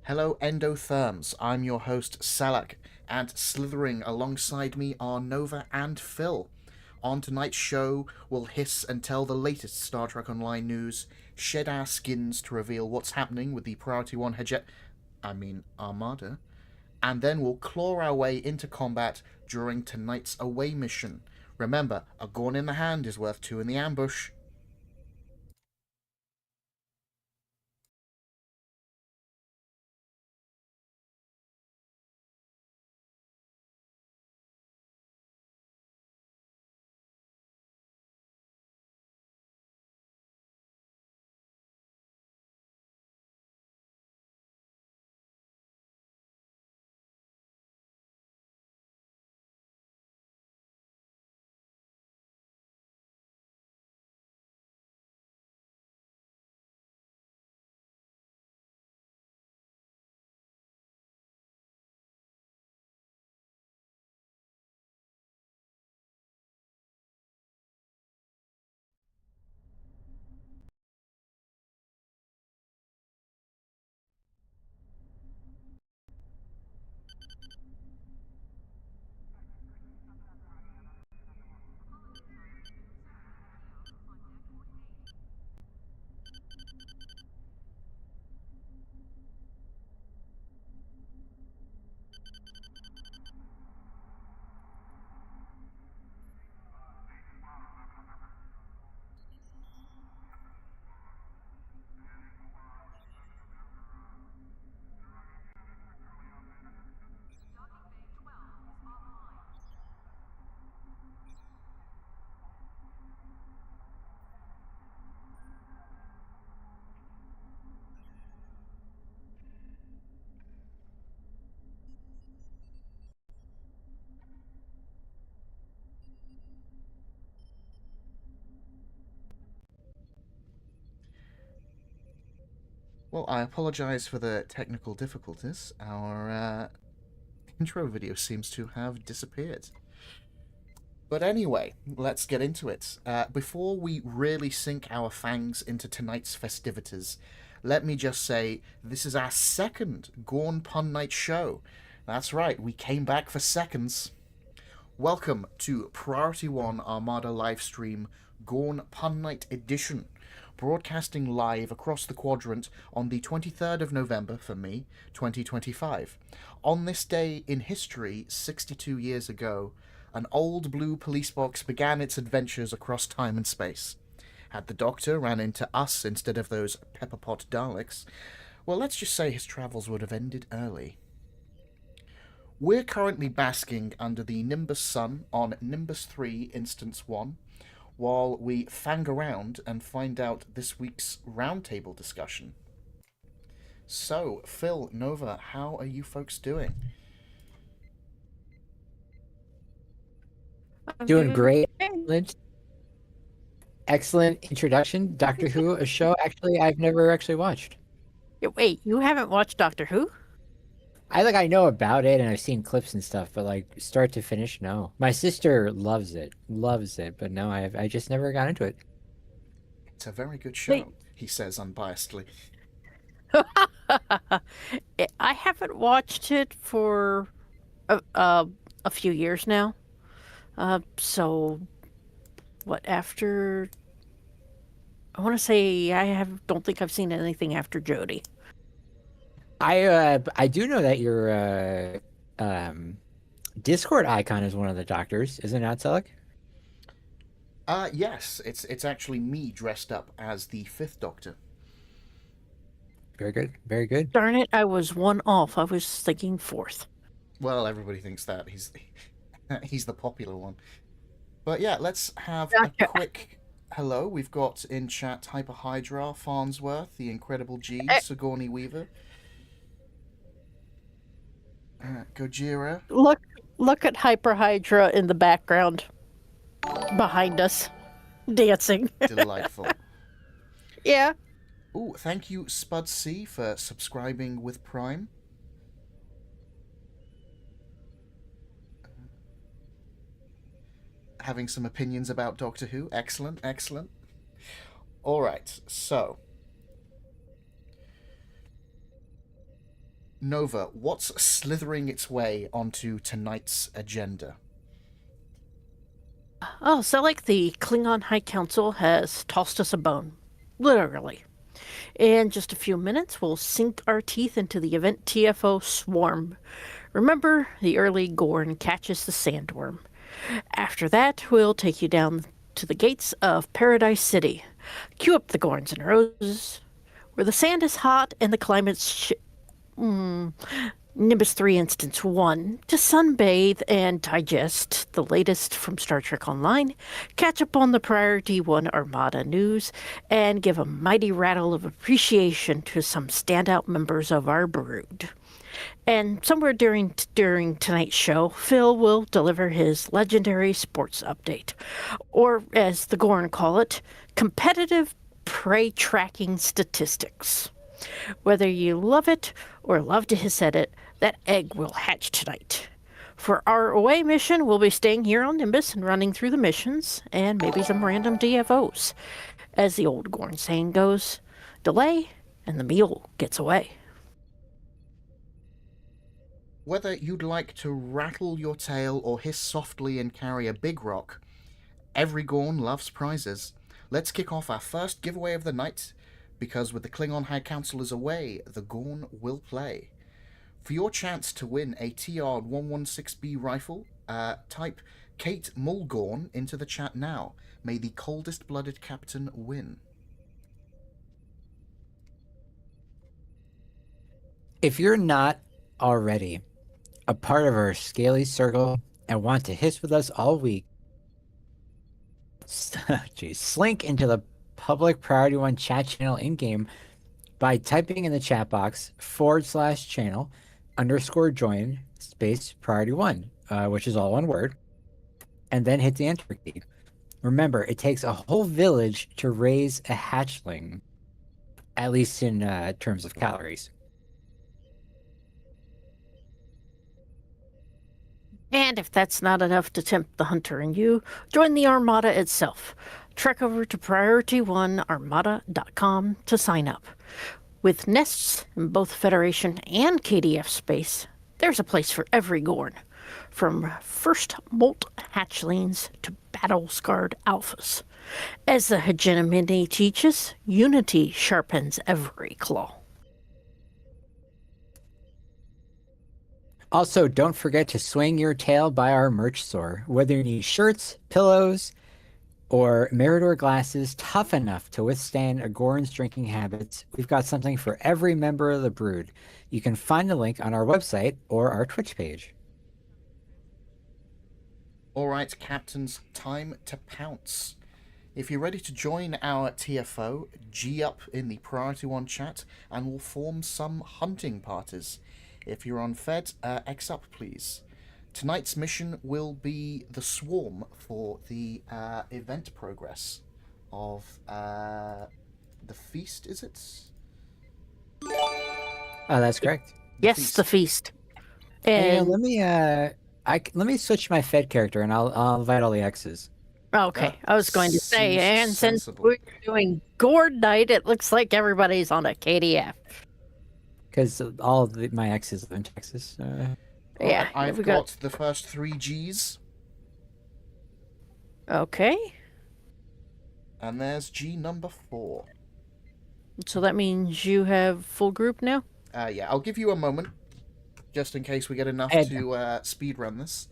Hello, endotherms. I'm your host, Salak, and slithering alongside me are Nova and Phil. On tonight's show, we'll hiss and tell the latest Star Trek Online news, shed our skins to reveal what's happening with the Priority 1 Armada, and then we'll claw our way into combat during tonight's away mission. Remember, a gorn in the hand is worth two in the ambush. Well, I apologize for the technical difficulties. Our intro video seems to have disappeared. But anyway, let's get into it. Before we really sink our fangs into tonight's festivities, let me just say this is our second Gorn Pun Night show. That's right, we came back for seconds. Welcome to Priority 1 Armada livestream Gorn Pun Night Edition, broadcasting live across the quadrant on the 23rd of November for me, 2025. On this day in history, 62 years ago, an old blue police box began its adventures across time and space. Had the Doctor ran into us instead of those pepperpot Daleks, well, let's just say his travels would have ended early. We're currently basking under the Nimbus Sun on Nimbus 3 Instance 1, while we fang around and find out this week's roundtable discussion. So, Phil, Nova, how are you folks doing? Doing great. Excellent introduction. Doctor Who, a show actually I've never actually watched. Wait, you haven't watched Doctor Who? I know about it and I've seen clips and stuff, but like start to finish, no. My sister loves it, but no, I just never got into it. It's a very good show, he says unbiasedly. I haven't watched it for a few years now. So, what after? I want to say don't think I've seen anything after Jodie. I do know that your Discord icon is one of the doctors, isn't it, Selleck? Yes, it's actually me dressed up as the Fifth Doctor. Very good, very good. Darn it, I was one off. I was thinking fourth. Well, everybody thinks that. He's the popular one. But yeah, let's have a quick hello. We've got in chat Hyper Hydra, Farnsworth, the Incredible G, Sigourney Weaver, Gojira. Look at Hyper Hydra in the background behind us, dancing. Delightful. Yeah. Oh, thank you, Spud C, for subscribing with Prime. Having some opinions about Doctor Who. Excellent, excellent. Alright, so. Nova, what's slithering its way onto tonight's agenda? Oh, so like the Klingon High Council has tossed us a bone. Literally. In just a few minutes, we'll sink our teeth into the event TFO Swarm. Remember, the early Gorn catches the sandworm. After that, we'll take you down to the gates of Paradise City. Cue up the Gorns and Roses, where the sand is hot and the climate's Nimbus 3 Instance 1 to sunbathe and digest the latest from Star Trek Online, catch up on the Priority 1 Armada news, and give a mighty rattle of appreciation to some standout members of our brood. And somewhere during tonight's show, Phil will deliver his legendary sports update, or as the Gorn call it, competitive prey tracking statistics. Whether you love it or love to hiss at it, that egg will hatch tonight. For our away mission, we'll be staying here on Nimbus and running through the missions, and maybe some random DFOs. As the old Gorn saying goes, delay and the meal gets away. Whether you'd like to rattle your tail or hiss softly and carry a big rock, every Gorn loves prizes. Let's kick off our first giveaway of the night, because with the Klingon High Council away, the Gorn will play. For your chance to win a TR-116B rifle, type Kate Mulgorn into the chat now. May the coldest-blooded captain win. If you're not already a part of our Scaly Circle and want to hiss with us all week, slink into the public Priority 1 chat channel in-game by typing in the chat box /channel_join space Priority 1, which is all one word, and then hit the enter key. Remember, it takes a whole village to raise a hatchling, at least in terms of calories. And if that's not enough to tempt the hunter in you, join the Armada itself. Trek over to Priority1Armada.com to sign up. With nests in both Federation and KDF space, there's a place for every Gorn, from first molt hatchlings to battle-scarred alphas. As the hegemony teaches, unity sharpens every claw. Also, don't forget to swing your tail by our merch store. Whether you need shirts, pillows, or Mirador glasses tough enough to withstand a Gorn's drinking habits, we've got something for every member of the brood. You can find the link on our website or our Twitch page. All right, captains, time to pounce. If you're ready to join our TFO, G up in the Priority 1 chat, and we'll form some hunting parties. If you're on Fed, X up, please. Tonight's mission will be the swarm for the event progress of the feast, is it? Oh, that's correct. Yes, the feast. Hey, And let me switch my Fed character, and I'll invite all the X's. okay, I was going to say, seems and since sensible. we're doing Gord night, it looks like everybody's on a KDF. Because all of my X's live in Texas. Yeah, I've we got the first 3 Gs, Okay, and there's G number 4. so that means you have full group now. Yeah, I'll give you a moment, just in case we get enough Ed. to speed run this.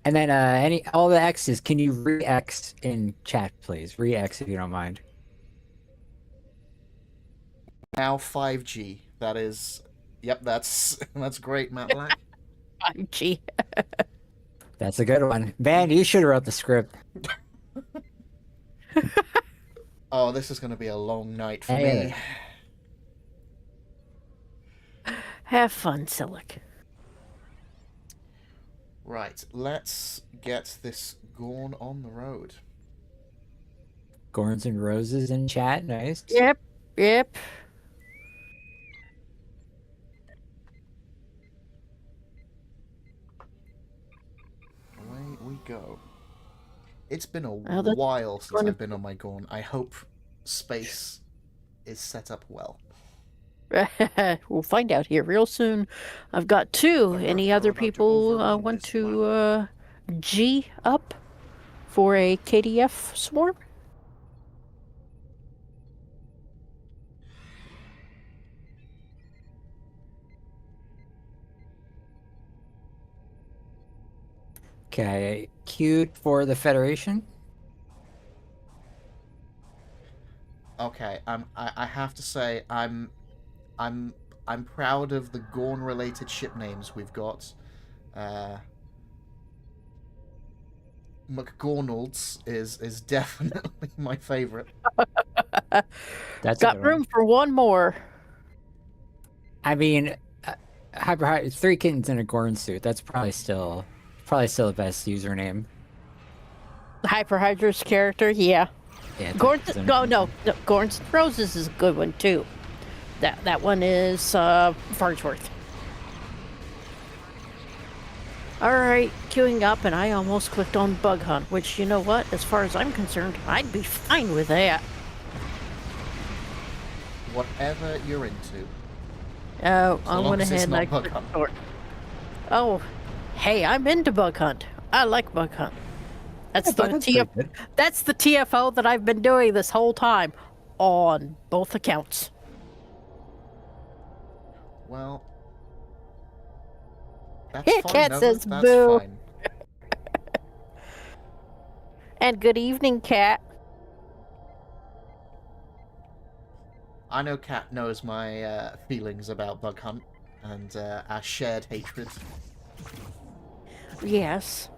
And then all the X's, can you re-X in chat, please? Re-X if you don't mind. Now 5G. That is... Yep, that's great, Matlack. 5G. That's a good one. Man, you should have wrote the script. Oh, this is going to be a long night for Hey. me. Have fun, Silic. Right, let's get this Gorn on the road. Gorns and Roses in chat, nice. Yep. Away we go. It's been a Well, that's while since gonna- I've been on my Gorn. I hope space is set up well. We'll find out here real soon. I've got 2. Any other people want to G up for a KDF swarm? Okay, queued for the Federation. Okay, I have to say I'm proud of the Gorn related ship names we've got. McGornalds is definitely my favorite. That's Got room for one more. I mean, Hyper 3 kittens in a Gorn suit. That's probably still the best username. Hyperhydra's character, yeah. Yeah, Gorns, no, Gorns and Roses is a good one too. That one is Farnsworth. All right, queuing up, and I almost clicked on Bug Hunt, which, you know what? As far as I'm concerned, I'd be fine with that. Whatever you're into. Oh, I long went as it's ahead and not I Bug clicked Hunt. sort. Oh, hey, I'm into Bug Hunt. I like Bug Hunt. That's the That's the TFO that I've been doing this whole time, on both accounts. Well, that's Yeah, fine. Cat Nova, says that's boo. fine. And good evening, Cat. I know Cat knows my feelings about Bug Hunt and our shared hatred. Yes.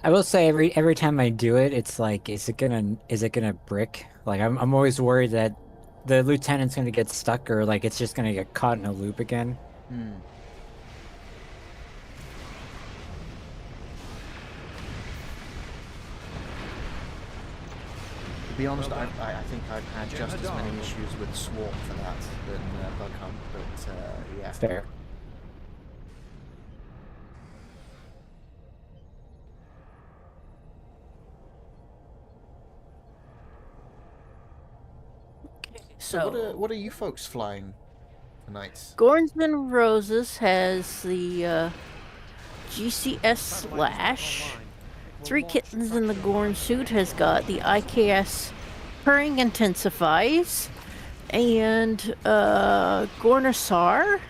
I will say every time I do it, it's like, is it gonna brick? Like I'm always worried that the lieutenant's gonna get stuck, or like it's just gonna get caught in a loop again. To be honest, I think I've had just as many issues with Swarm for that than Bug Hunt, but yeah. Fair. So, what are you folks flying tonight? Gorns and Roses has the GCS Slash. Three Kittens in the Gorn suit has got the IKS Purring Intensifies. And Gornisar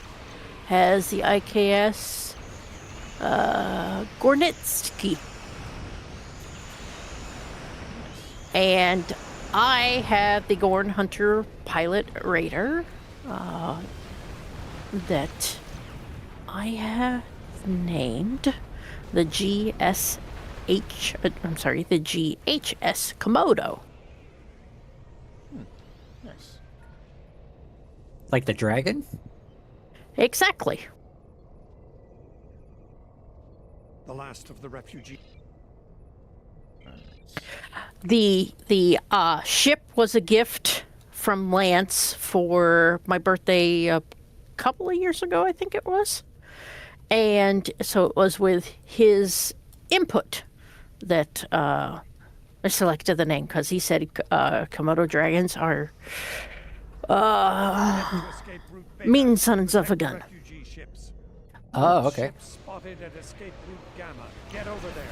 has the IKS Gornitsky. And I have the Gorn Hunter Pilot Raider that I have named the the GHS Komodo. Nice. Like the dragon? Exactly. The last of the refugee. The ship was a gift from Lance for my birthday a couple of years ago, I think it was. And so it was with his input that I selected the name, because he said Komodo dragons are mean sons of a gun. Oh, okay. Ship spotted at escape route Gamma. Get over there.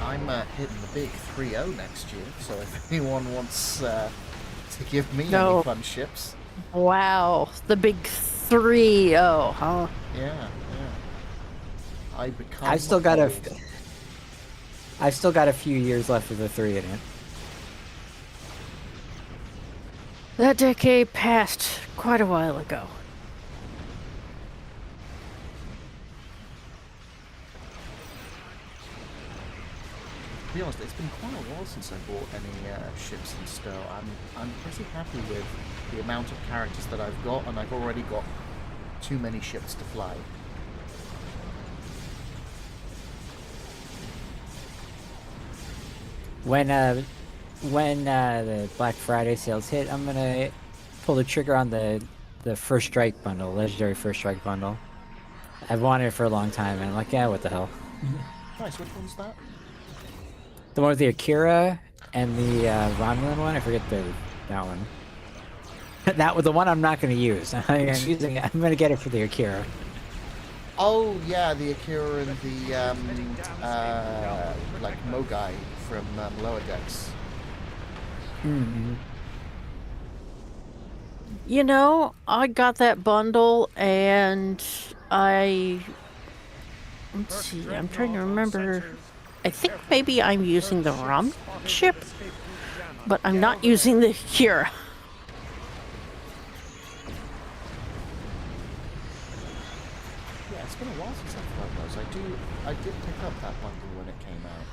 I'm hitting the big 3-0 next year, so if anyone wants to give me No. any fun ships, Wow, the big 3-0, huh? yeah. I become. I've still got old. I've still got a few years left of the 3 in it. That decade passed quite a while ago. To be honest, it's been quite a while since I bought any ships in Stowe. I'm pretty happy with the amount of characters that I've got, and I've already got too many ships to fly. When the Black Friday sales hit, I'm gonna pull the trigger on the First Strike bundle, Legendary First Strike bundle. I've wanted it for a long time, and I'm like, yeah, what the hell? Nice. Which one's that? The one with the Akira and the Romulan one. I forget that one. That was the one I'm not gonna use. I'm gonna get it for the Akira. Oh yeah, the Akira and the like Mogai from Lower Decks. Mm-hmm. You know, I got that bundle and let's see, I'm trying to remember. I think maybe I'm using the Rom ship, but I'm not using the Kira. Yeah, it's been a while since I've flown those. I did pick up that bundle when it came out.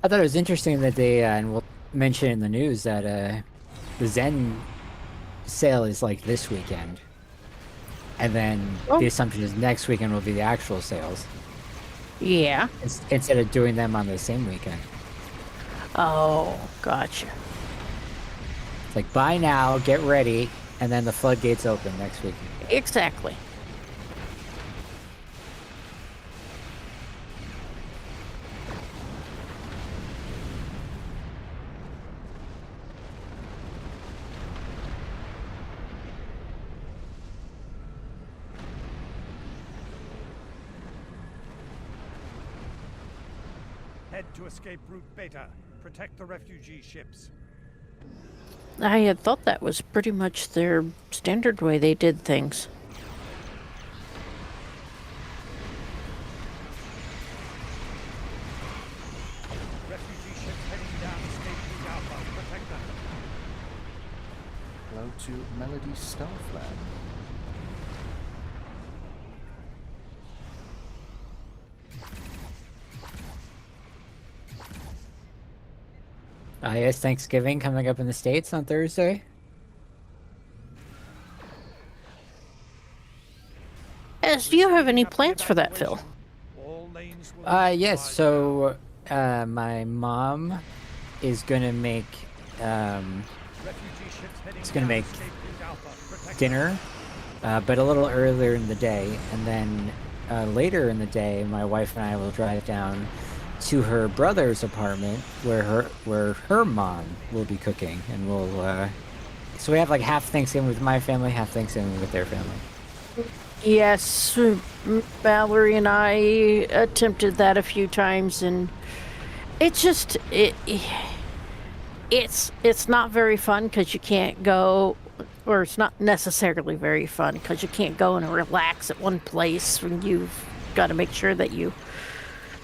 I thought it was interesting that they, and we'll mention in the news that the Zen sale is like this weekend, and then the assumption is next weekend will be the actual sales Yeah. instead of doing them on the same weekend. Oh, gotcha. It's like buy now, get ready, and then the floodgates open next weekend. Exactly. Head to escape route Beta. Protect the refugee ships. I had thought that was pretty much their standard way they did things. Refugee ships heading down escape route Alpha. Protect them. Hello to Melody Starflag. Yes, Thanksgiving coming up in the States on Thursday. Do you have any plans for that, Phil? All lanes will Yes, so my mom is gonna make Refugee ships heading It's gonna down make Escape Route Alpha. Protect dinner, but a little earlier in the day, and then later in the day, my wife and I will drive down to her brother's apartment where her mom will be cooking, and we'll. So we have like half Thanksgiving with my family, half Thanksgiving with their family. Yes, Valerie and I attempted that a few times, and it's just it's not very fun because you can't go, or it's not necessarily very fun because you can't go and relax at one place when you've got to make sure that you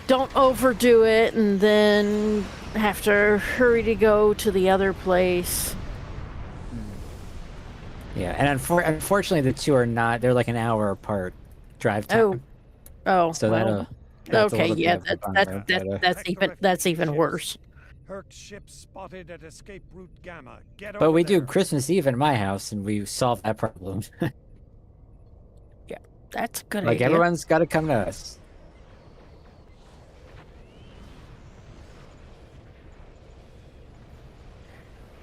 don't overdo it and then have to hurry to go to the other place. Yeah, and unfortunately, the two are not. They're like an hour apart drive time. Oh, So well, that's a okay, little bit yeah, of a bummer, but, that's even worse. Herc ship spotted at Escape Route Gamma. Get but over we do there. Christmas Eve at my house, and we solve that problem. Yeah, that's a good Like idea. everyone's got to come to us.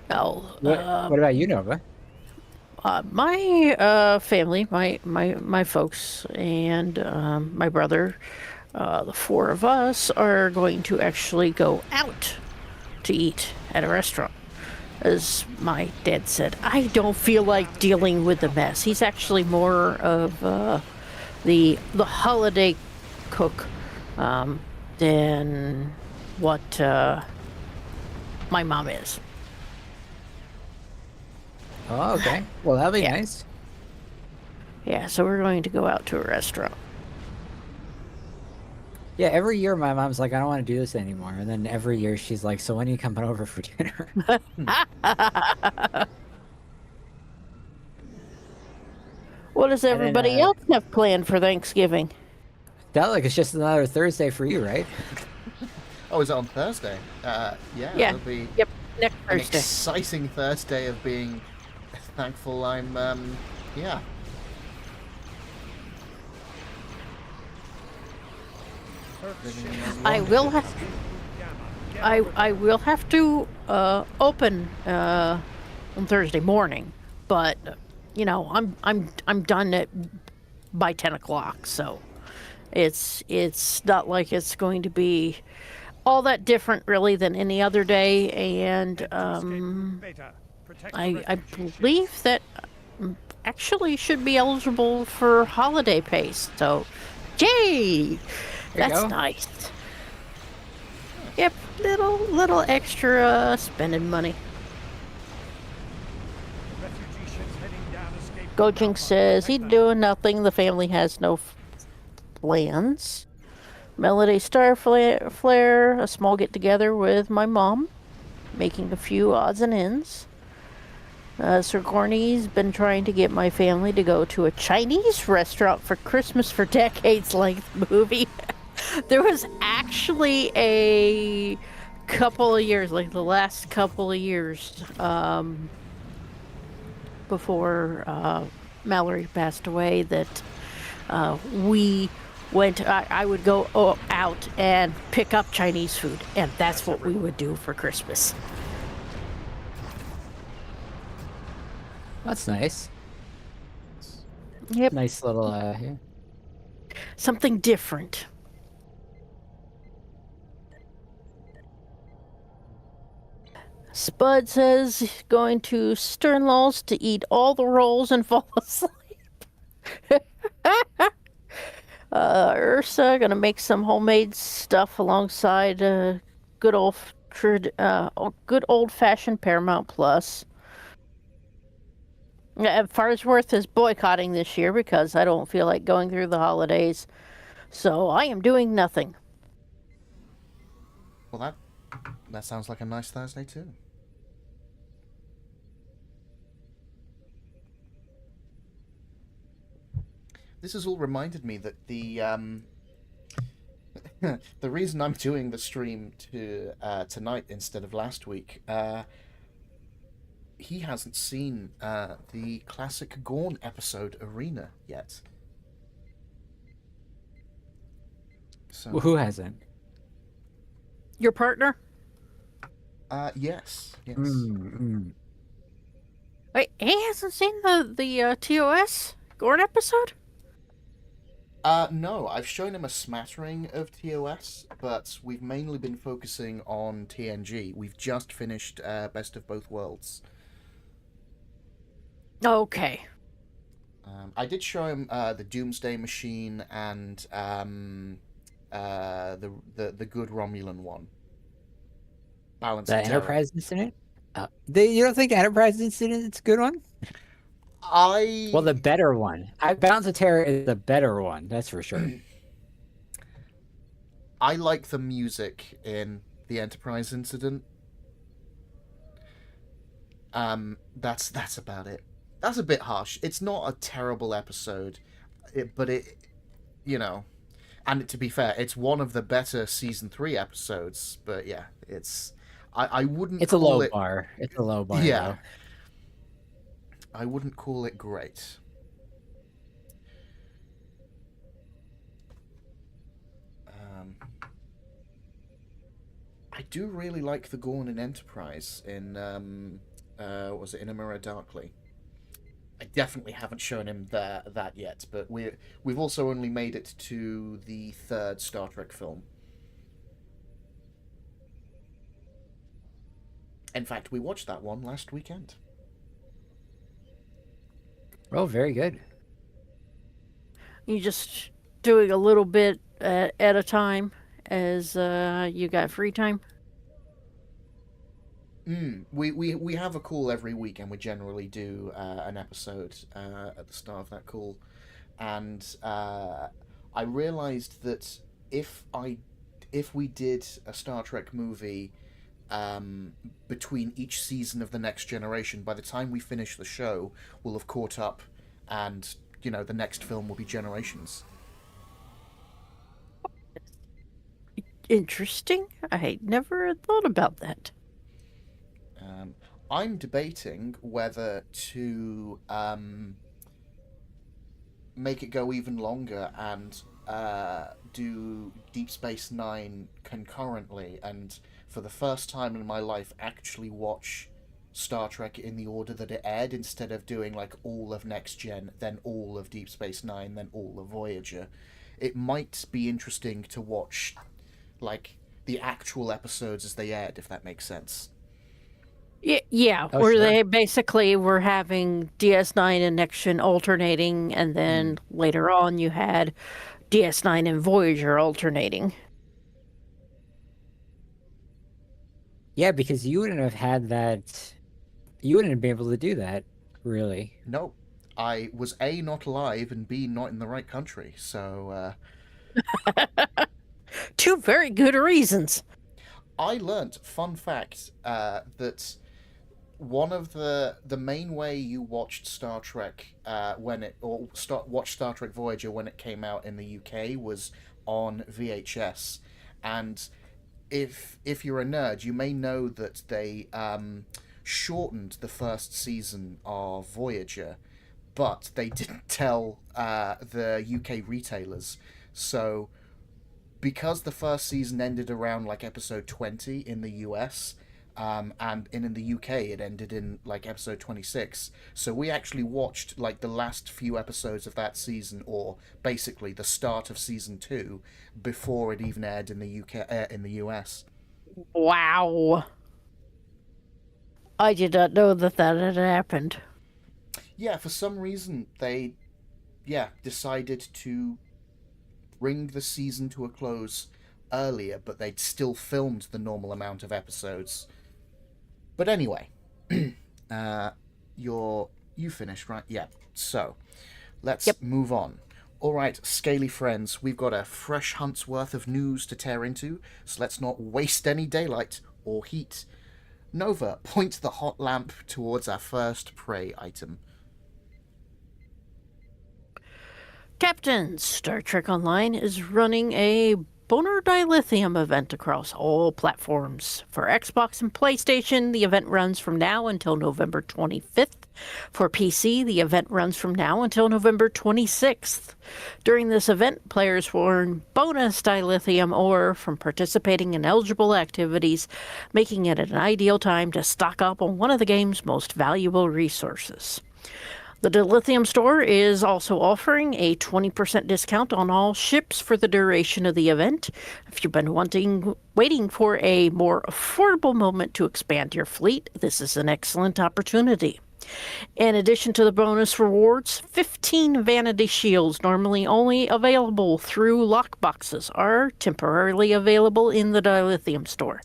Oh, What about you, Nova? my family, my folks, and my brother, the four of us are going to actually go out to eat at a restaurant. As my dad said, I don't feel like dealing with the mess. He's actually more of the holiday cook than what my mom is. Oh, okay. Well, that'll be Yeah. nice. Yeah, so we're going to go out to a restaurant. Yeah, every year my mom's like, I don't want to do this anymore, and then every year she's like, so when are you coming over for dinner? What does then, everybody else have planned for Thanksgiving? That like it's just another Thursday for you, right? Oh, is it on Thursday? Yeah, Yeah. it'll be Yep, next an Thursday. exciting Thursday of being thankful I'm, yeah. Herc Living ship in those I wonderful will have Escape Route Gamma. Get I over I will have to open on Thursday morning, but you know I'm done at by 10 o'clock, so it's not like it's going to be all that different really than any other day, and Beta. Protect the I refugee ships. believe that actually should be eligible for holiday pay. So, yay! There you That's go. nice. Yep, little extra spending money. Refugee ships heading down Escape Route Gojink Alpha. says he's Protect them. doing nothing. The family has no plans. Melody Starflare, a small get together with my mom, making a few odds and ends. Sir Gorney's been trying to get my family to go to a Chinese restaurant for Christmas for decades length movie. There was actually a couple of years, like the last couple of years, before Mallory passed away, that we went. I would go out and pick up Chinese food, and that's what we would do for Christmas. That's nice. Yep, Nice little yeah. something different. Spud says he's going to Sternlow's to eat all the rolls and fall asleep. Ursa gonna make some homemade stuff alongside good old good old fashioned Paramount Plus. Farnsworth is boycotting this year because I don't feel like going through the holidays, so I am doing nothing. Well, that sounds like a nice Thursday too. This has all reminded me that the the reason I'm doing the stream tonight instead of last week, he hasn't seen the classic Gorn episode Arena yet. So, Well, who hasn't? Your partner? yes. Mm. Wait, he hasn't seen the TOS Gorn episode? No, I've shown him a smattering of TOS, but we've mainly been focusing on TNG. We've just finished Best of Both Worlds. Okay. I did show him the Doomsday Machine and the good Romulan one. Balance The of Terror. Enterprise incident. You don't think Enterprise incident is a good one? Well, the better one. Balance of Terror is the better one. That's for sure. I like the music in the Enterprise incident. That's about it. That's a bit harsh. It's not a terrible episode, but you know, and to be fair, it's one of the better season 3 episodes. But yeah, I wouldn't. It's a call low it, bar. It's a low bar. Yeah, Though. I wouldn't call it great. I do really like the Gornin Enterprise in what was it, in A Mirror Darkly. I definitely haven't shown him that yet, but we've also only made it to the 3rd Star Trek film. In fact, we watched that one last weekend. Oh, very good. You just doing a little bit at a time as you got free time? We have a call every week, and we generally do an episode at the start of that call. And I realized that if we did a Star Trek movie between each season of the Next Generation, by the time we finish the show, we'll have caught up, and the next film will be Generations. Interesting. I never thought about that. I'm debating whether to make it go even longer and do Deep Space Nine concurrently, and for the first time in my life actually watch Star Trek in the order that it aired, instead of doing like all of Next Gen, then all of Deep Space Nine, then all of Voyager. It might be interesting to watch like the actual episodes as they aired, if that makes sense. Yeah, Oh, where sure. they basically were having DS9 and Next Gen alternating, and then later on you had DS9 and Voyager alternating. Yeah, because you wouldn't have had that. You wouldn't have been able to do that, really. No, I was A, not alive, and B, not in the right country, so Two very good reasons. I learnt, fun fact, that one of the main way you watched Star Trek watched Star Trek Voyager when it came out in the UK was on VHS, and if you're a nerd, you may know that they shortened the first season of Voyager, but they didn't tell the UK retailers. So because the first season ended around like episode 20 in the US, and in the UK it ended in like episode 26. So we actually watched like the last few episodes of that season, or basically the start of season 2, before it even aired in the in the US. Wow. I did not know that had happened. Yeah, for some reason they decided to bring the season to a close earlier, but they'd still filmed the normal amount of episodes. But anyway, you finished, right? Yeah. So, let's move on. All right, scaly friends, we've got a fresh hunt's worth of news to tear into, so let's not waste any daylight or heat. Nova, point the hot lamp towards our first prey item. Captain, Star Trek Online is running a Boner Dilithium event across all platforms. For Xbox and PlayStation, the event runs from now until November 25th. For PC, the event runs from now until November 26th. During this event, players will earn bonus dilithium ore from participating in eligible activities, making it an ideal time to stock up on one of the game's most valuable resources. The Dilithium store is also offering a 20% discount on all ships for the duration of the event. If you've been waiting for a more affordable moment to expand your fleet, this is an excellent opportunity. In addition to the bonus rewards, 15 vanity shields, normally only available through lockboxes, are temporarily available in the dilithium store.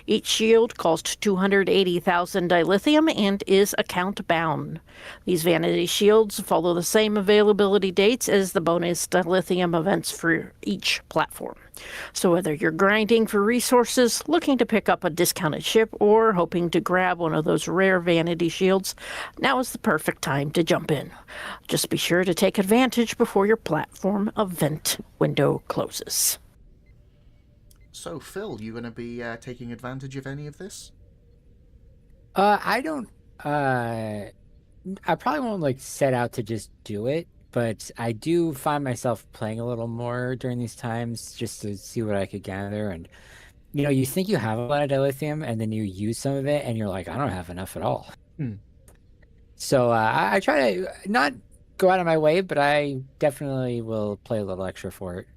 Each shield costs 280,000 dilithium and is account bound. These vanity shields follow the same availability dates as the bonus dilithium events for each platform. So whether you're grinding for resources, looking to pick up a discounted ship, or hoping to grab one of those rare vanity shields, now is the perfect time to jump in. Just be sure to take advantage before your platform event window closes. So, Phil, you going to be taking advantage of any of this? I don't. I probably won't set out to just do it, but I do find myself playing a little more during these times just to see what I could gather. And you think you have a lot of dilithium, and then you use some of it, and you're like, I don't have enough at all. So I try to not go out of my way, but I definitely will play a little extra for it.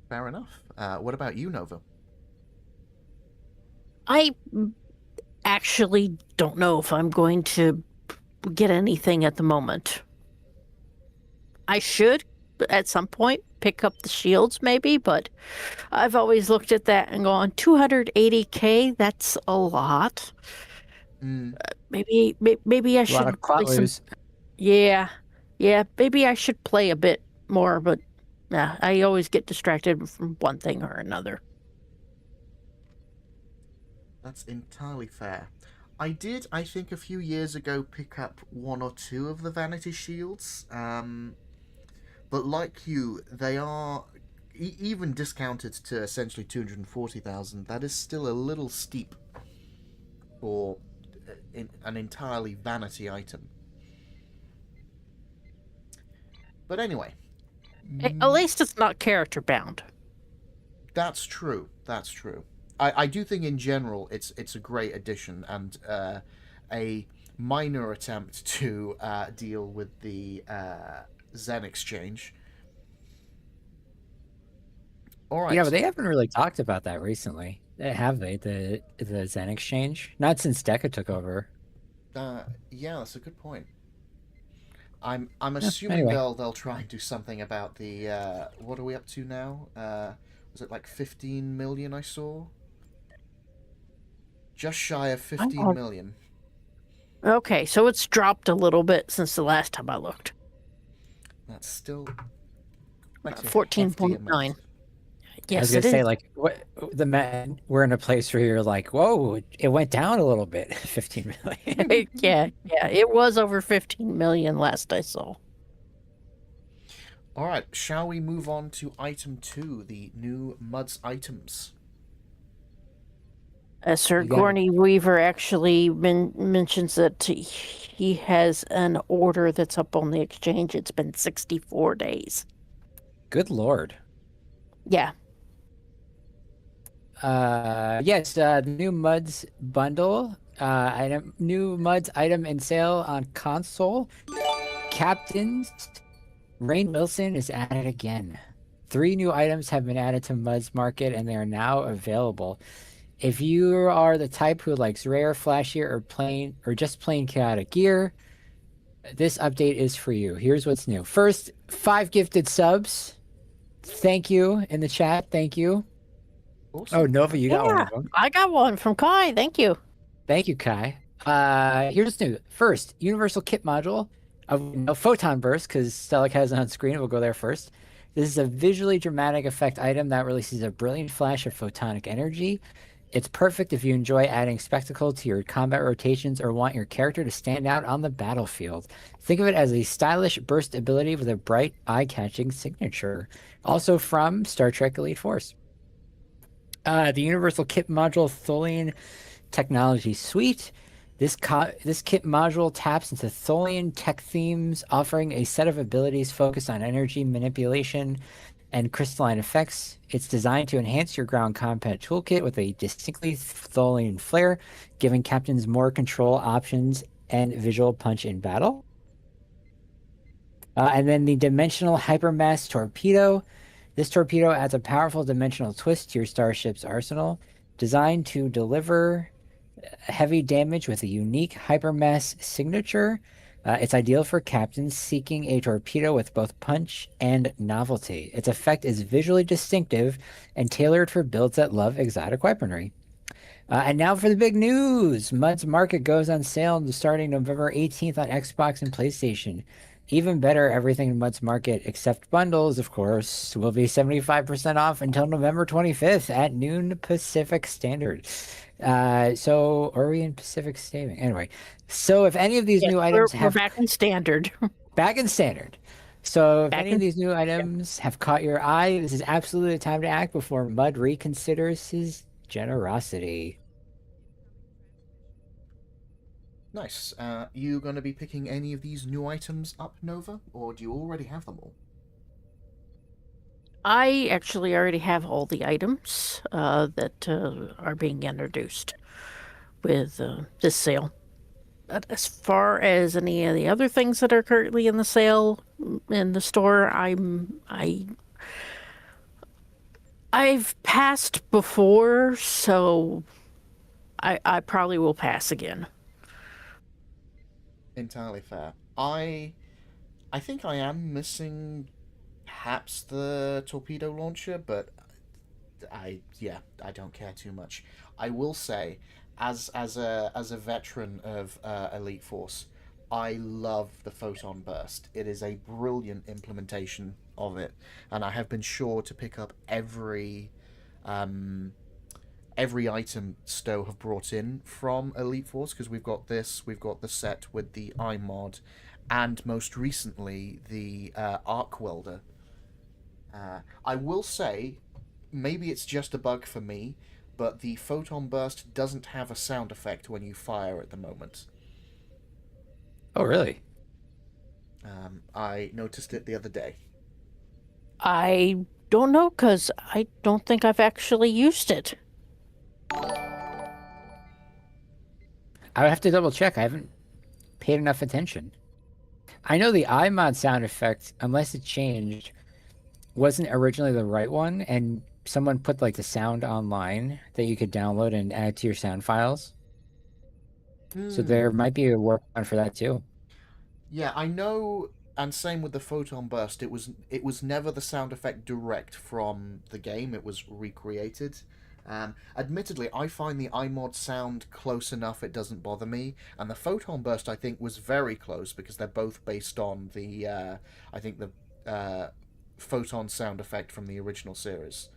Fair enough. What about you, Nova? I actually don't know if I'm going to get anything at the moment. I should, at some point, pick up the shields maybe, but I've always looked at that and gone, 280k, that's a lot. Maybe I should A lot of play some... Yeah, maybe I should play a bit more, but I always get distracted from one thing or another. That's entirely fair. I did, I think, a few years ago pick up one or two of the vanity shields, but like you, they are even discounted to essentially 240,000. That is still a little steep for an entirely vanity item. But anyway, At least it's not character bound. That's true. I do think in general it's a great addition and a minor attempt to deal with the Zen exchange. All right. Yeah, but they haven't really talked about that recently, have they? The Zen exchange, not since Deca took over. Yeah, that's a good point. I'm assuming anyway. they'll try and do something about the what are we up to now? Was it like 15 million I saw? Just shy of 15 million. Okay, so it's dropped a little bit since the last time I looked. That's still 14.9. Yes, I was gonna say, we're in a place where you're like, whoa, it went down a little bit, 15 million. yeah, it was over 15 million last I saw. All right, shall we move on to item 2, the new MUDs items? Sir Gorny Weaver actually mentions that he has an order that's up on the exchange. It's been 64 days. Good Lord. Yeah. Yes, the new MUDs bundle, new MUDs item in sale on console. Captains, Rainn Wilson is added again. 3 new items have been added to MUDs Market, and they are now available. If you are the type who likes rare, flashier, or just plain chaotic gear, this update is for you. Here's what's new. First, 5 gifted subs. Thank you in the chat. Thank you. Awesome. Oh, Nova, you got one of them. I got one from Kai. Thank you. Thank you, Kai. Here's what's new. First, Universal Kit Module of Photon Burst, because Stellic has it on screen. We'll go there first. This is a visually dramatic effect item that releases a brilliant flash of photonic energy. It's perfect if you enjoy adding spectacle to your combat rotations or want your character to stand out on the battlefield. Think of it as a stylish burst ability with a bright, eye-catching signature. Also from Star Trek Elite Force. The Universal Kit Module Tholian Technology Suite. This kit module taps into Tholian tech themes, offering a set of abilities focused on energy manipulation and crystalline effects. It's designed to enhance your ground combat toolkit with a distinctly Tholian flair, giving captains more control options and visual punch in battle. And then the Dimensional Hypermass Torpedo. This torpedo adds a powerful dimensional twist to your starship's arsenal, designed to deliver heavy damage with a unique hypermass signature. It's ideal for captains seeking a torpedo with both punch and novelty. Its effect is visually distinctive and tailored for builds that love exotic weaponry. And now for the big news. Mud's Market goes on sale starting November 18th on Xbox and PlayStation. Even better, everything in Mud's Market, except bundles, of course, will be 75% off until November 25th at noon Pacific Standard. So, are we in Pacific Standard? Anyway, so if any of these new items we're back in standard. Back in Standard. So if Back any of these new items have caught your eye, this is absolutely the time to act before Mud reconsiders his generosity. Nice. You going to be picking any of these new items up, Nova, or do you already have them all? I actually already have all the items that are being introduced with this sale. But as far as any of the other things that are currently in the sale in the store, I've passed before, so I probably will pass again. Entirely fair. I think I am missing perhaps the torpedo launcher, but I don't care too much. I will say, as a veteran of Elite Force, I love the photon burst. It is a brilliant implementation of it, and I have been sure to pick up every item Stowe have brought in from Elite Force, because we've got the set with the iMod, and most recently the arc welder. I will say, maybe it's just a bug for me, but the photon burst doesn't have a sound effect when you fire at the moment. Oh, really? I noticed it the other day. I don't know, because I don't think I've actually used it. I would have to double check. I haven't paid enough attention. I know the iMod sound effect, unless it changed, wasn't originally the right one, and someone put like the sound online that you could download and add to your sound files. So there might be a workaround for that too. Yeah, I know, and same with the photon burst. It was never the sound effect direct from the game. It was recreated. Admittedly, I find the iMod sound close enough; it doesn't bother me. And the photon burst, I think, was very close because they're both based on the photon sound effect from the original series.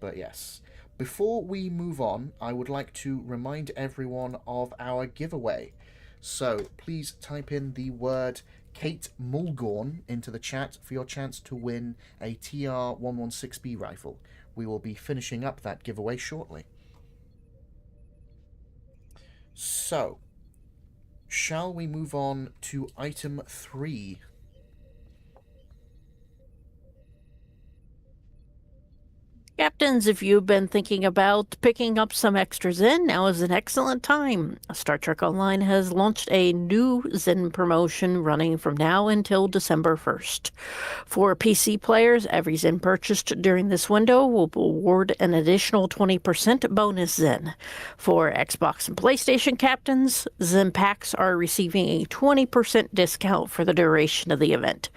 But yes. Before we move on, I would like to remind everyone of our giveaway. So please type in the word Kate Mulgorn into the chat for your chance to win a TR-116B rifle. We will be finishing up that giveaway shortly. So, shall we move on to item 3? Captains, if you've been thinking about picking up some extra Zen, now is an excellent time. Star Trek Online has launched a new Zen promotion running from now until December 1st. For PC players, every Zen purchased during this window will award an additional 20% bonus Zen. For Xbox and PlayStation captains, Zen packs are receiving a 20% discount for the duration of the event.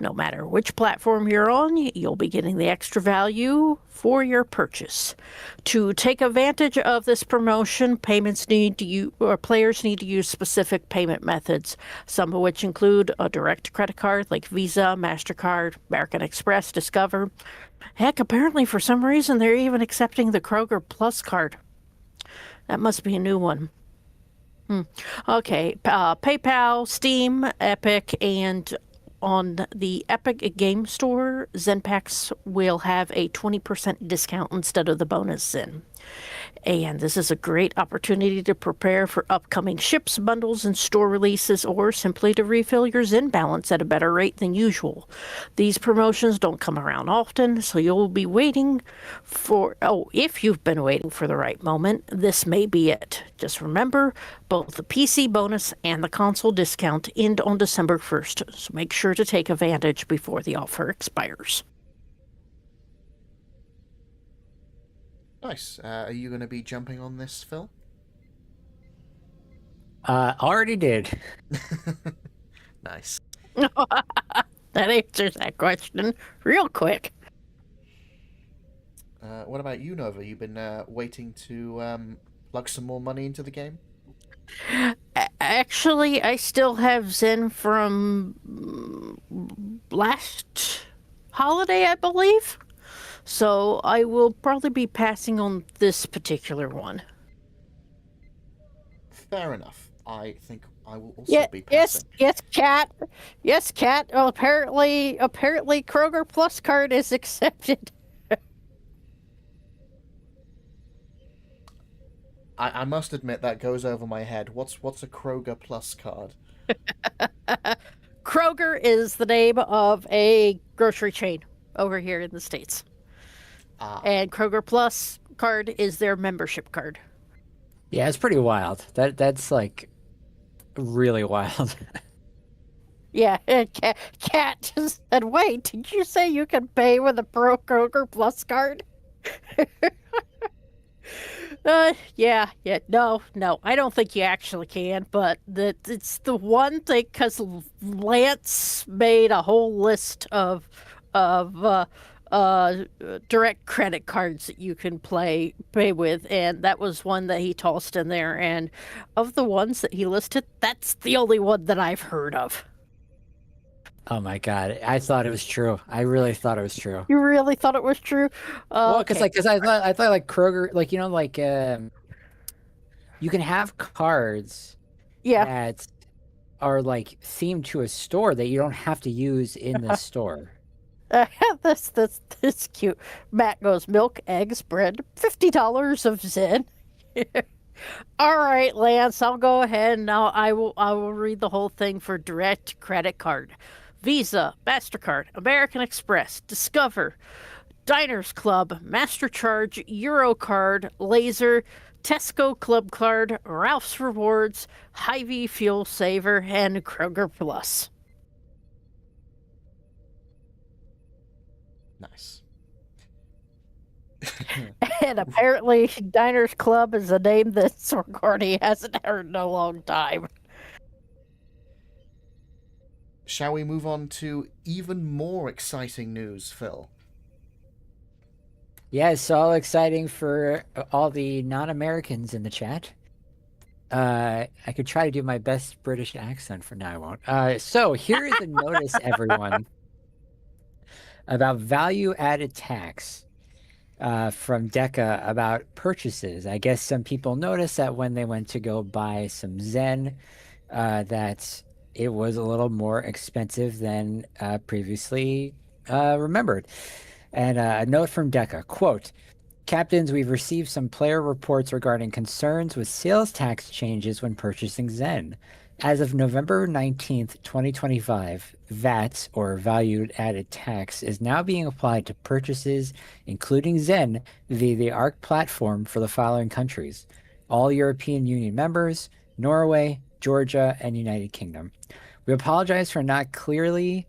No matter which platform you're on, you'll be getting the extra value for your purchase. To take advantage of this promotion, players need to use specific payment methods, some of which include a direct credit card like Visa, MasterCard, American Express, Discover. Heck, apparently for some reason they're even accepting the Kroger Plus card. That must be a new one. Okay, PayPal, Steam, Epic, and on the Epic Game Store, Zen Packs will have a 20% discount instead of the bonus Zen. And this is a great opportunity to prepare for upcoming ships, bundles, and store releases, or simply to refill your Zen balance at a better rate than usual. These promotions don't come around often, so you'll be waiting for, if you've been waiting for the right moment, this may be it. Just remember, both the PC bonus and the console discount end on December 1st, so make sure to take advantage before the offer expires. Nice. Are you going to be jumping on this, Phil? Already did. Nice. That answers that question real quick. What about you, Nova? You've been waiting to plug some more money into the game? Actually, I still have Zen from last holiday, I believe. So I will probably be passing on this particular one. Fair enough. I think I will also be passing. Yes, Cat. Yes, Cat. Well, apparently, Kroger Plus card is accepted. I must admit that goes over my head. What's a Kroger Plus card? Kroger is the name of a grocery chain over here in the States. And Kroger Plus card is their membership card. Yeah, it's pretty wild. That's like really wild. Yeah, and Cat just said, "Wait, did you say you can pay with a Pro Kroger Plus card?" No, I don't think you actually can, but it's the one thing, because Lance made a whole list of direct credit cards that you can pay with, and that was one that he tossed in there, and of the ones that he listed, that's the only one that I've heard of. Oh my god, I thought it was true. I really thought it was true. You really thought it was true? Well, Okay. because I thought like Kroger, like you can have cards Yeah. that are like themed to a store that you don't have to use in the store. That's cute. Matt goes, milk, eggs, bread, $50 of Zen. All right, Lance, I'll go ahead and now I will read the whole thing for direct credit card. Visa, MasterCard, American Express, Discover, Diners Club, MasterCharge, Eurocard, Laser, Tesco Club Card, Ralph's Rewards, Hy-Vee Fuel Saver, and Kroger Plus. Nice. And apparently, Diners Club is a name that Sorgorny hasn't heard in a long time. Shall we move on to even more exciting news, Phil? Yeah, it's all exciting for all the non-Americans in the chat. I could try to do my best British accent for now. I won't. So here is a notice, everyone, about value-added tax from DECA about purchases. I guess some people noticed that when they went to go buy some Zen, that it was a little more expensive than previously remembered. And a note from DECA, quote, "Captains, we've received some player reports regarding concerns with sales tax changes when purchasing Zen. As of November 19th, 2025, VAT, or Valued Added Tax, is now being applied to purchases, including Zen, via the ARC platform for the following countries: all European Union members, Norway, Georgia, and United Kingdom. We apologize for not clearly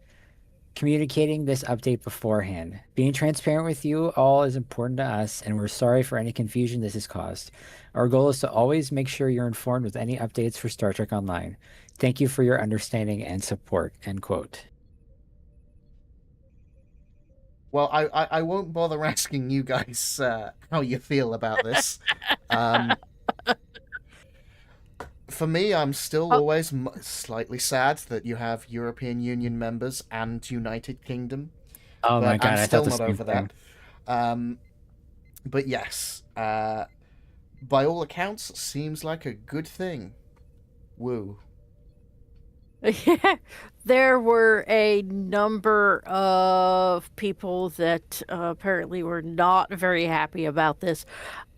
communicating this update beforehand. Being transparent with you all is important to us, and we're sorry for any confusion this has caused. Our goal is to always make sure you're informed with any updates for Star Trek Online. Thank you for your understanding and support," end quote. Well, I won't bother asking you guys how you feel about this. Um, for me, I'm still Oh, always slightly sad that you have European Union members and United Kingdom, Oh my but I'm god, I thought still the not same over thing. that. Um, but yes, by all accounts, seems like a good thing. Woo. yeah, there were a number of people that apparently were not very happy about this.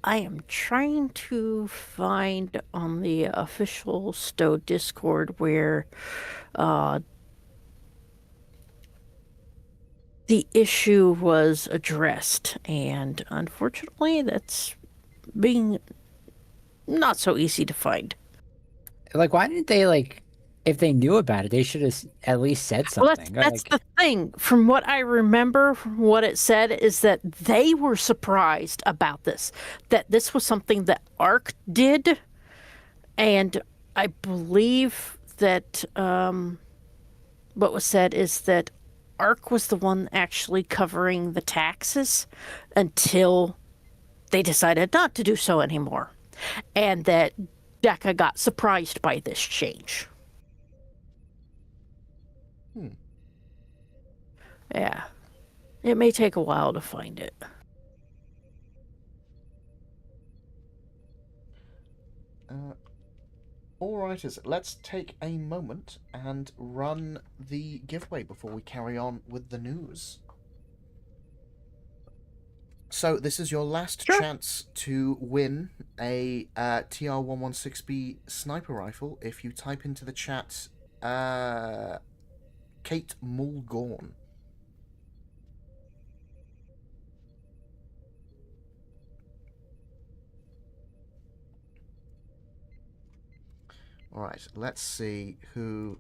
I am trying to find on the official Stowe Discord where uh, the issue was addressed, and unfortunately, that's being not so easy to find. Like, why didn't they like? If they knew about it, they should have at least said Well, that's something. that's Like, the thing. From what I remember, from what it said is that they were surprised about this. That this was something that ARC did, and I believe that what was said is that ARC was the one actually covering the taxes until they decided not to do so anymore, and that DECA got surprised by this change. Hmm. Yeah. It may take a while to find it. Alright, let's take a moment and run the giveaway before we carry on with the news. So this is your last Sure. chance to win a TR-116B sniper rifle if you type into the chat Kate Mulgorn. Alright, let's see who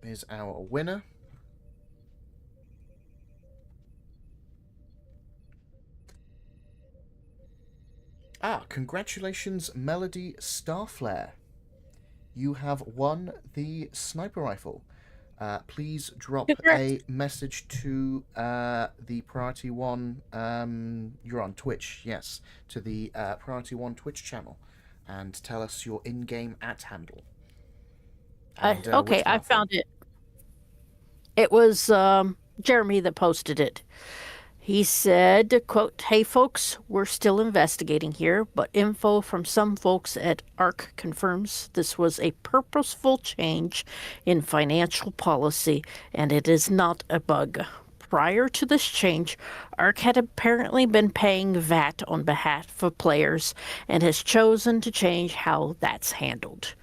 is our winner. Congratulations, Melody Starflare. You have won the sniper rifle. Please drop a message to the Priority One. You're on Twitch, yes, to the Priority One Twitch channel, and tell us your in-game @handle. And, Okay, which I platform. found it. It was Jeremy that posted it. He said, quote, "Hey folks, we're still investigating here, but info from some folks at ARC confirms this was a purposeful change in financial policy, and it is not a bug. Prior to this change, ARC had apparently been paying VAT on behalf of players and has chosen to change how that's handled.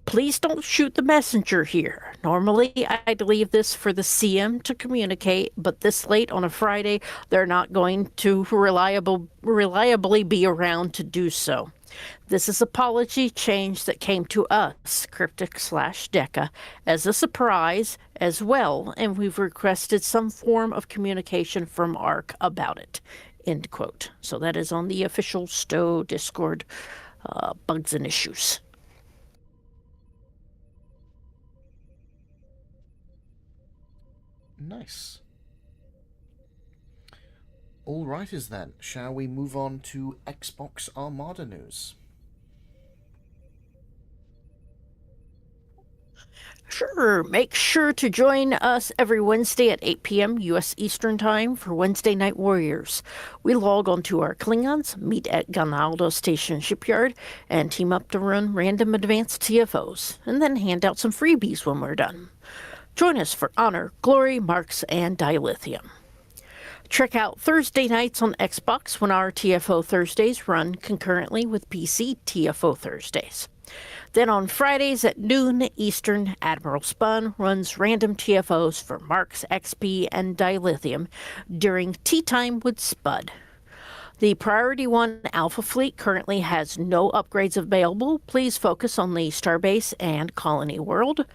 Please don't shoot the messenger here. Normally, I'd leave this for the CM to communicate, but this late on a Friday, they're not going to reliably be around to do so. This is a policy change that came to us, Cryptic/DECA, as a surprise as well, and we've requested some form of communication from ARC about it." End quote. So that is on the official Stowe Discord, bugs and issues. Nice. Alrighties then, shall we move on to Xbox Armada news? Sure. Make sure to join us every Wednesday at 8 p.m. U.S. Eastern Time for Wednesday Night Warriors. We log onto our Klingons, meet at Ganaldo Station Shipyard, and team up to run random advanced TFOs, and then hand out some freebies when we're done. Join us for Honor, Glory, Marks, and Dilithium. Check out Thursday nights on Xbox when our TFO Thursdays run concurrently with PC TFO Thursdays. Then on Fridays at noon Eastern, Admiral Spun runs random TFOs for Marks, XP, and Dilithium during Tea Time with Spud. The Priority 1 Alpha Fleet currently has no upgrades available. Please focus on the Starbase and Colony World.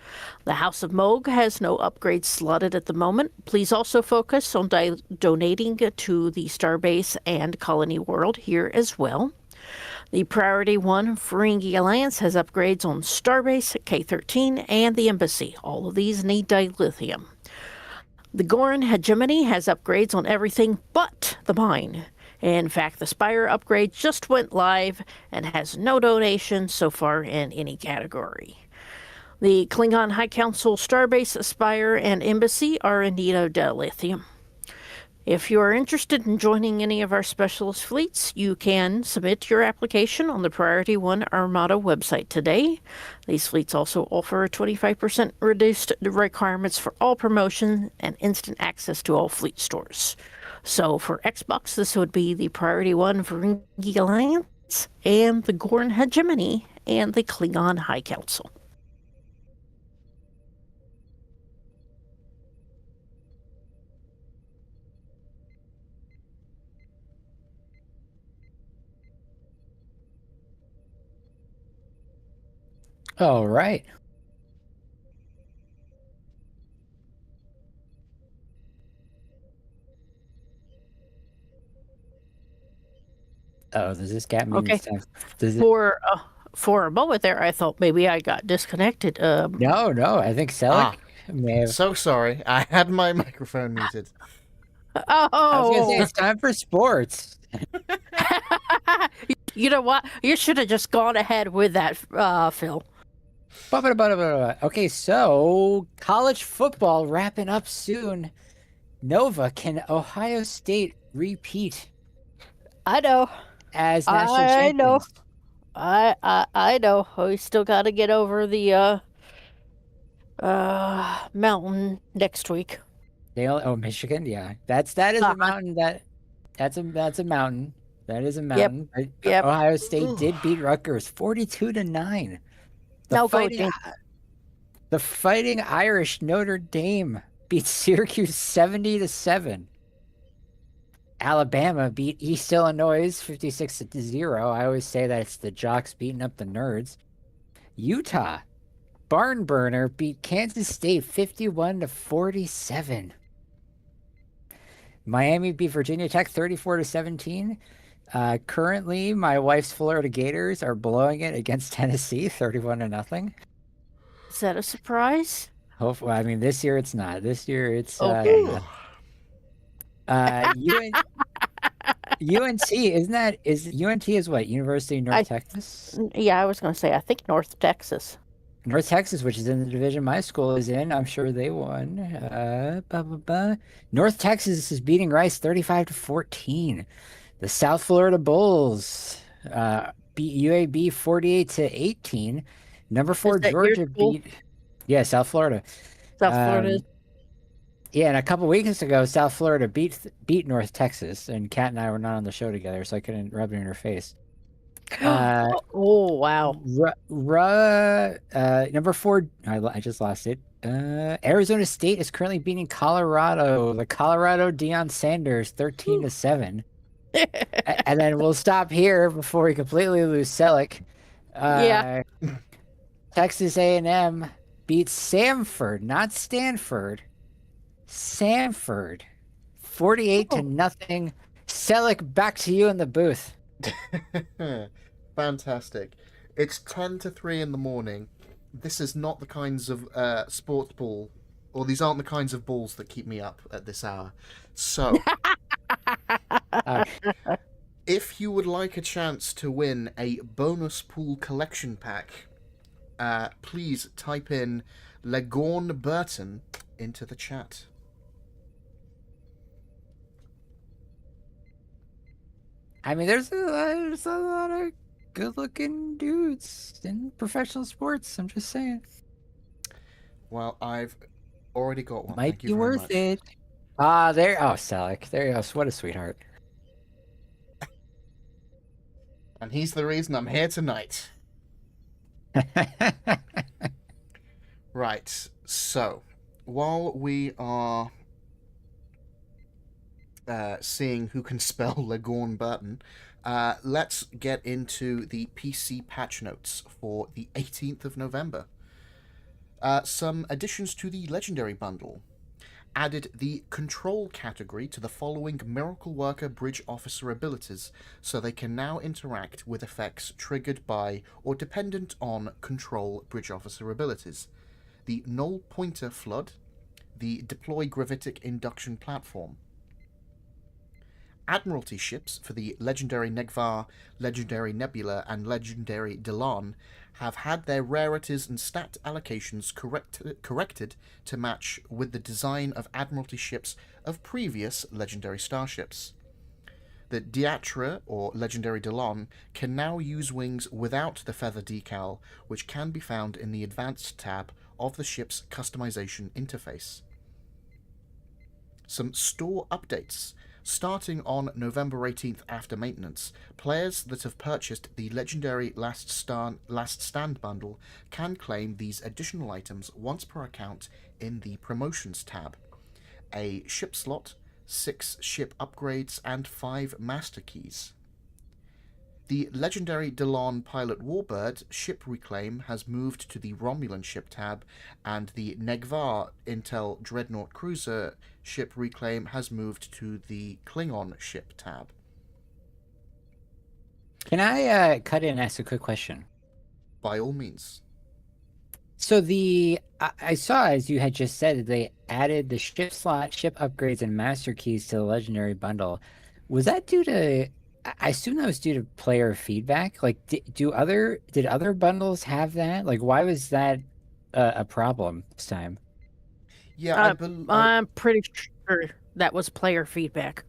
The House of Moog has no upgrades slotted at the moment. Please also focus on donating to the Starbase and Colony World here as well. The Priority 1 Ferengi Alliance has upgrades on Starbase, K-13, and the Embassy. All of these need dilithium. The Gorn hegemony has upgrades on everything but the mine. In fact, the Spire upgrade just went live and has no donations so far in any category. The Klingon High Council Starbase, Spire, and Embassy are in need of dilithium. If you are interested in joining any of our specialist fleets, you can submit your application on the Priority 1 Armada website today. These fleets also offer 25% reduced requirements for all promotion and instant access to all fleet stores. So for Xbox, this would be the Priority 1 Ferengi Alliance and the Gorn Hegemony and the Klingon High Council. All right. Oh, does this gap mean Okay. it's time? Does it? For a moment there, I thought maybe I got disconnected. No, I think Selleck may have. So sorry, I had my microphone muted. I was gonna say Oh, it's time for sports. you know what? You should have just gone ahead with that, Phil. Okay, so college football wrapping up soon. Nova, can Ohio State repeat I know. as national I know. champions? I know. We still got to get over the mountain next week. Michigan, yeah. That is a mountain that's a mountain. That is a mountain. yep. Ohio State did beat Rutgers 42-9. The Fighting Irish Notre Dame beat Syracuse 70-7. Alabama beat East Illinois 56-0. I always say that it's the jocks beating up the nerds. Utah barn burner beat Kansas State 51-47. Miami beat Virginia Tech 34-17. Currently, my wife's Florida Gators are blowing it against Tennessee 31-0. Is that a surprise? Hopefully, I mean, this year it's not. This year it's Okay. not. UNT is UNT is what? University of North Texas? Yeah, I was going to say, I think North Texas. North Texas, which is in the division my school is in. I'm sure they won. North Texas is beating Rice 35-14. The South Florida Bulls beat UAB 48-18. Number 4 Is that your Georgia school? beat South Florida. South Florida. Yeah, and a couple weeks ago, South Florida beat North Texas, and Kat and I were not on the show together, so I couldn't rub it in her face. Oh, wow. Number 4, I just lost it. Arizona State is currently beating Colorado. The Colorado Deion Sanders 13-7. And then we'll stop here before we completely lose Selleck. Yeah. Texas A&M beats Samford, not Stanford. Samford, 48-0. Selleck, back to you in the booth. Fantastic. It's 10-3 in the morning. This is not the kinds of sports ball, or these aren't the kinds of balls that keep me up at this hour. So, if you would like a chance to win a bonus pool collection pack, please type in Legorn Burton into the chat. I mean, there's a lot of good-looking dudes in professional sports. I'm just saying. Well, I've already got one. Might Thank be you very worth much. it. Selleck. There you go. What a sweetheart. And he's the reason I'm here tonight. Right. So, while we are seeing who can spell Legorn Burton, let's get into the PC patch notes for the 18th of November. Some additions to the Legendary Bundle. Added the Control category to the following Miracle Worker Bridge Officer abilities, so they can now interact with effects triggered by or dependent on Control Bridge Officer abilities. The Null Pointer Flood, the Deploy Gravitic Induction Platform. Admiralty ships for the Legendary Negvar, Legendary Nebula, and Legendary Delon have had their rarities and stat allocations corrected to match with the design of Admiralty ships of previous Legendary starships. The Diatra, or Legendary Delon, can now use wings without the feather decal, which can be found in the Advanced tab of the ship's customization interface. Some store updates. Starting on November 18th after maintenance, players that have purchased the Legendary Last Stand bundle can claim these additional items once per account in the Promotions tab. A ship slot, 6 ship upgrades, and 5 master keys. The Legendary Delon Pilot Warbird ship reclaim has moved to the Romulan ship tab, and the Negvar Intel Dreadnought Cruiser ship reclaim has moved to the Klingon ship tab. Can I cut in and ask a quick question? By all means. So I saw, as you had just said, that they added the ship slot, ship upgrades, and master keys to the Legendary bundle. Was that due to? I assume that was due to player feedback. Like, did other bundles have that? Like, why was that a problem this time? Yeah, I'm pretty sure that was player feedback.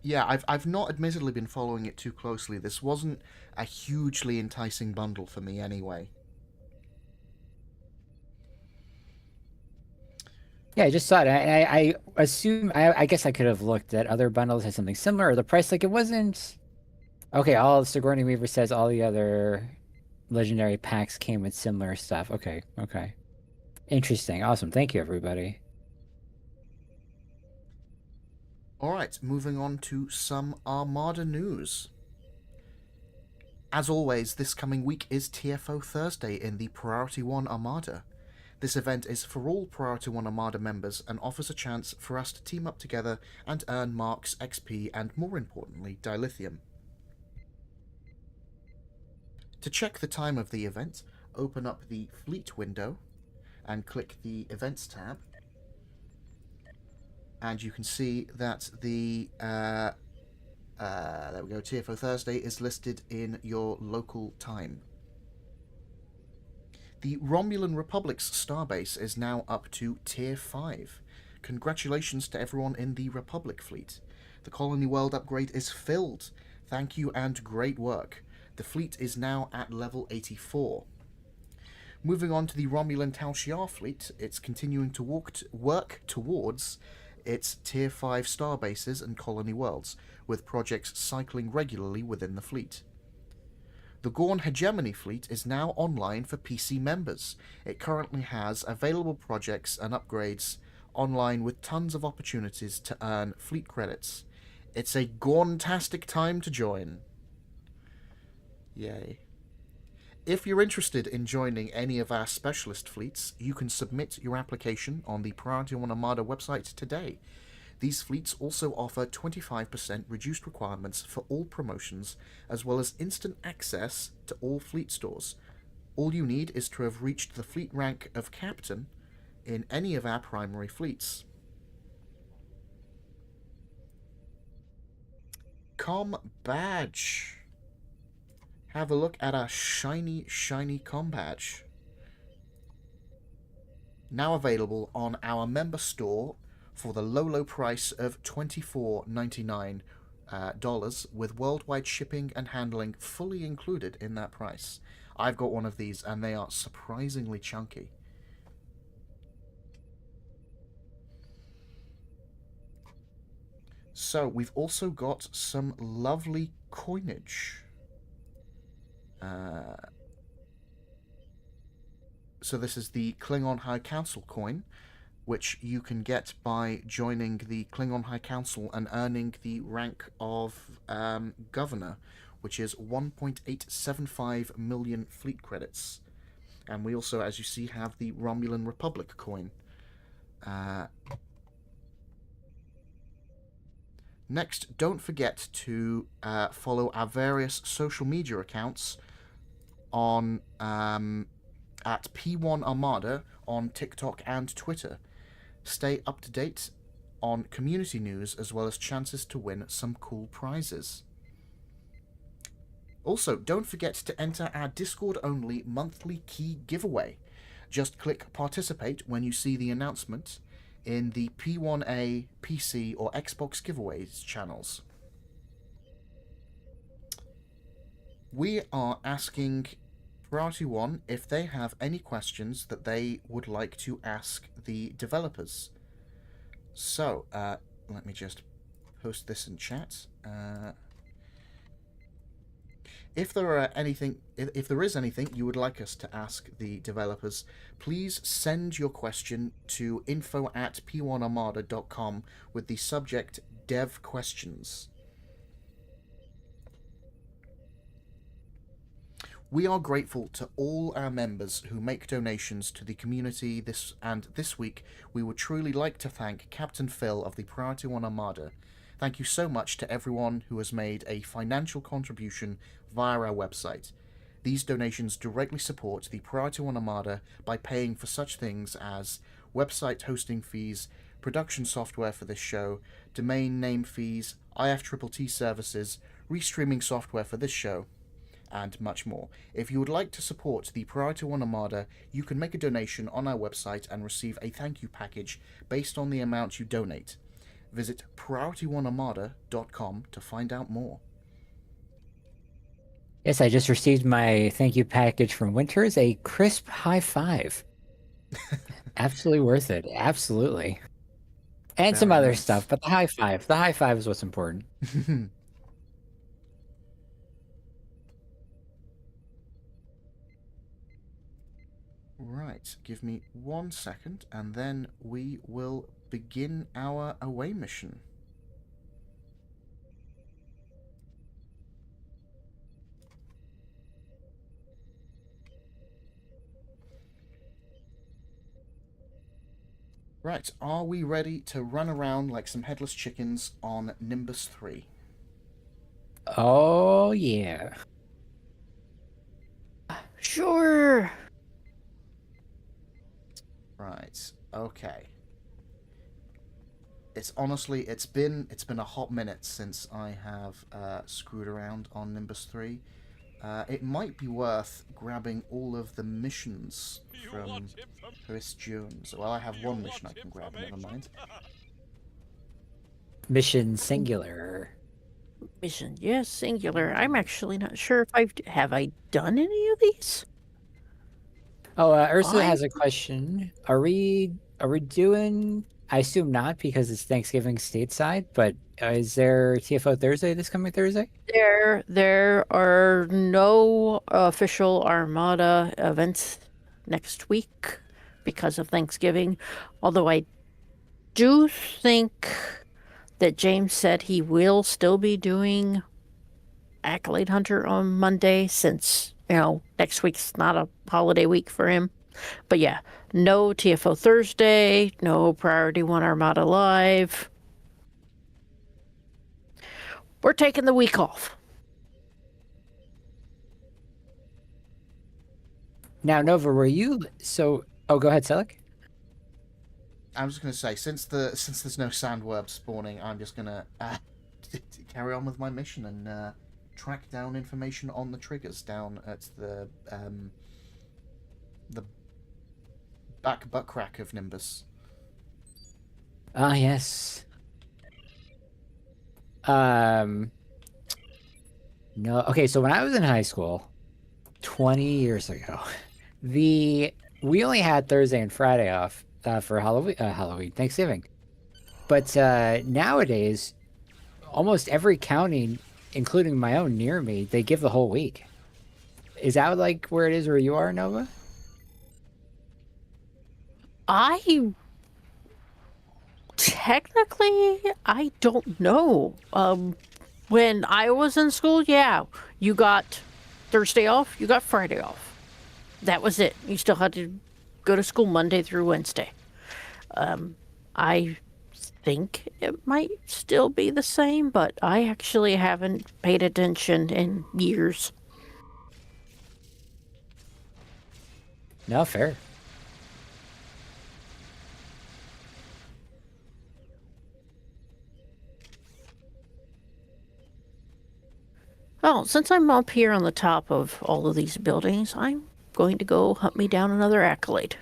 Yeah, I've not admittedly been following it too closely. This wasn't a hugely enticing bundle for me anyway. Yeah, I just saw it. I assume. I guess I could have looked at other bundles had something similar, or the price. Like, it wasn't. Okay, all Sigourney Weaver says all the other Legendary packs came with similar stuff. Okay. Interesting. Awesome. Thank you, everybody. Alright, moving on to some Armada news. As always, this coming week is TFO Thursday in the Priority 1 Armada. This event is for all Priority 1 Armada members and offers a chance for us to team up together and earn marks, XP, and more importantly, dilithium. To check the time of the event, open up the Fleet window and click the Events tab. And you can see that the there we go, TFO Thursday is listed in your local time. The Romulan Republic's starbase is now up to Tier 5. Congratulations to everyone in the Republic fleet. The Colony World upgrade is filled. Thank you and great work. The fleet is now at level 84. Moving on to the Romulan Tal Shiar fleet, it's continuing to work towards its Tier 5 starbases and colony worlds, with projects cycling regularly within the fleet. The Gorn Hegemony fleet is now online for PC members. It currently has available projects and upgrades online with tons of opportunities to earn fleet credits. It's a Gorntastic time to join. Yay. If you're interested in joining any of our specialist fleets, you can submit your application on the Priority 1 Armada website today. These fleets also offer 25% reduced requirements for all promotions, as well as instant access to all fleet stores. All you need is to have reached the fleet rank of Captain in any of our primary fleets. Com Badge. Have a look at our shiny Com Badge. Now available on our member store for the low price of $24.99 with worldwide shipping and handling fully included in that price. I've got one of these and they are surprisingly chunky. So we've also got some lovely coinage. So this is the Klingon High Council coin, which you can get by joining the Klingon High Council and earning the rank of Governor, which is 1.875 million fleet credits. And we also, as you see, have the Romulan Republic coin. Next, don't forget to follow our various social media accounts on at P1 Armada on TikTok and Twitter. Stay up to date on community news as well as chances to win some cool prizes. Also, don't forget to enter our Discord-only monthly key giveaway. Just click participate when you see the announcement in the P1A, PC, or Xbox giveaways channels. We are asking Priority 1 if they have any questions that they would like to ask the developers. So, let me just post this in chat. If there is anything you would like us to ask the developers, please send your question to info@p1armada.com with the subject dev questions. We are grateful to all our members who make donations to the community this week. We would truly like to thank Captain Phil of the Priority 1 Armada. Thank you so much to everyone who has made a financial contribution via our website. These donations directly support the Priority 1 Armada by paying for such things as website hosting fees, production software for this show, domain name fees, IFTTT services, restreaming software for this show, and much more. If you would like to support the Priority 1 Armada, you can make a donation on our website and receive a thank you package based on the amount you donate. Visit PriorityOneArmada.com to find out more. Yes, I just received my thank you package from Winters, a crisp high five. Absolutely worth it. Absolutely. And some Very other nice. stuff, but the high five. The high five is what's important. Right, give me 1 second, and then we will begin our away mission. Right, are we ready to run around like some headless chickens on Nimbus 3? Oh, yeah. Sure. Right, okay. It's honestly, it's been a hot minute since I have screwed around on Nimbus 3. It might be worth grabbing all of the missions from Chris Jones. Well, I have one mission I can grab, never mind. Mission singular. Mission, yes, singular. I'm actually not sure if have I done any of these? Oh, Ursula has a question. Are we doing? I assume not because it's Thanksgiving stateside. But is there TFO Thursday this coming Thursday? There are no official Armada events next week because of Thanksgiving. Although I do think that James said he will still be doing Accolade Hunter on Monday since, next week's not a holiday week for him. But yeah, no TFO Thursday, no Priority 1 Armada Live. We're taking the week off. Now, Nova, were you so? Oh, go ahead, Selleck. I was just gonna say, since there's no sandworm spawning, I'm just gonna carry on with my mission and track down information on the triggers down at the back butt crack of Nimbus. Ah, yes. No. Okay, so when I was in high school, 20 years ago, we only had Thursday and Friday off for Halloween, Thanksgiving. But nowadays, almost every county, including my own near me, they give the whole week. Is that like where it is where you are, Nova? Technically, I don't know. When I was in school, yeah, you got Thursday off, you got Friday off. That was it. You still had to go to school Monday through Wednesday. I think it might still be the same, but I actually haven't paid attention in years. No, fair. Oh, since I'm up here on the top of all of these buildings, I'm going to go hunt me down another accolade.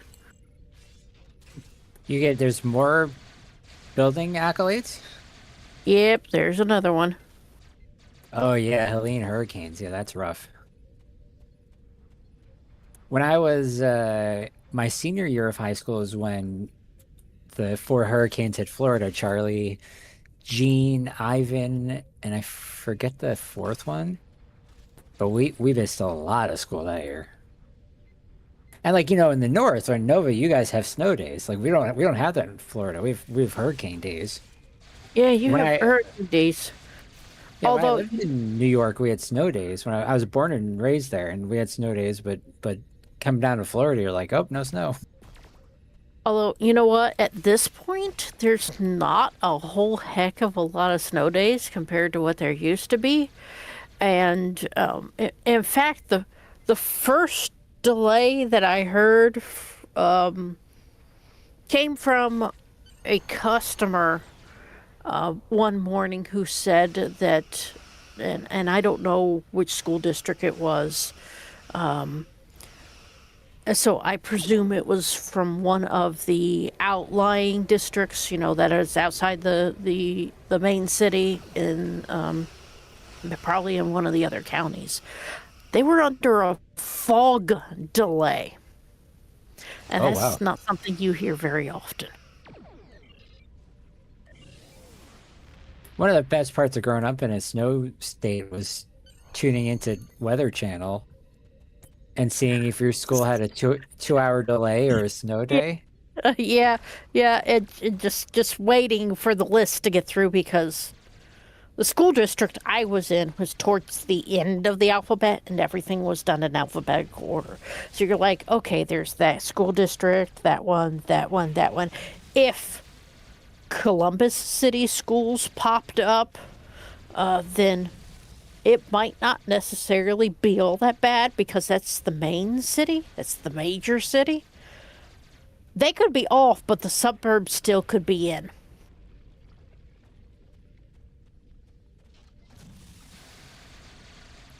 There's more building accolades? Yep, there's another one. Oh yeah, Helene hurricanes. Yeah, that's rough. When I was my senior year of high school is when the 4 hurricanes hit Florida. Charlie, Gene, Ivan, and I forget the 4th one. But we missed a lot of school that year. And like, in the north or in Nova, you guys have snow days. Like we don't have that in Florida. We've hurricane days. Yeah, you When have hurricane days. Yeah, when I Although, lived in New York, we had snow days. When I was born and raised there, and we had snow days. But coming down to Florida, you're like, oh, no snow. you know what? At this point, there's not a whole heck of a lot of snow days compared to what there used to be. And in fact, the first delay that I heard came from a customer one morning who said that, and I don't know which school district it was. So I presume it was from one of the outlying districts, that is outside the main city in probably in one of the other counties. They were under a fog delay. And Oh, that's wow. not something you hear very often. One of the best parts of growing up in a snow state was tuning into Weather Channel and seeing if your school had a 2-hour delay or a snow day. Yeah, it just waiting for the list to get through because the school district I was in was towards the end of the alphabet and everything was done in alphabetical order. So you're like, okay, there's that school district, that one, that one, that one. If Columbus City schools popped up, then it might not necessarily be all that bad because that's the main city, that's the major city. They could be off, but the suburbs still could be in.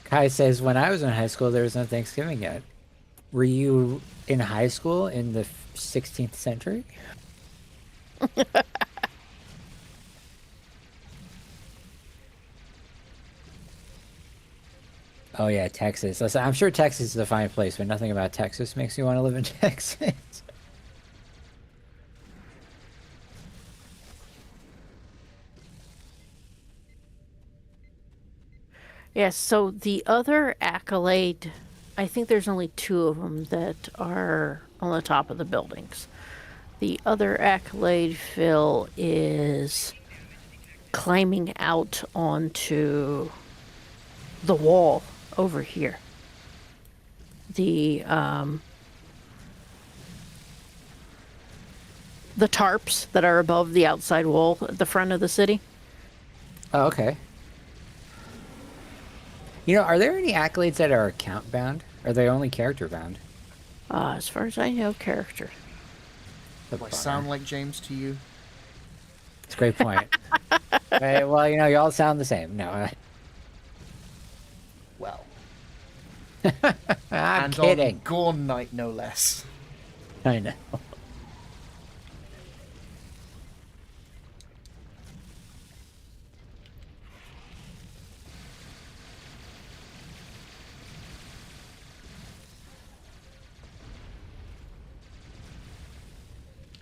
Kai says, when I was in high school, there was no Thanksgiving yet. Were you in high school in the 16th century? Oh yeah, Texas. Listen, I'm sure Texas is a fine place, but nothing about Texas makes you want to live in Texas. Yes, so the other accolade, I think there's only 2 of them that are on the top of the buildings. The other accolade, Phil, is climbing out onto the wall over here. The tarps that are above the outside wall at the front of the city. Oh, okay. Are there any accolades that are account bound? Or are they only character bound? As far as I know, character. The Do I bummer. sound like James to you? It's a great point. Well, you all sound the same. No, Well, I'm and kidding. on Gorn night, no less. I know.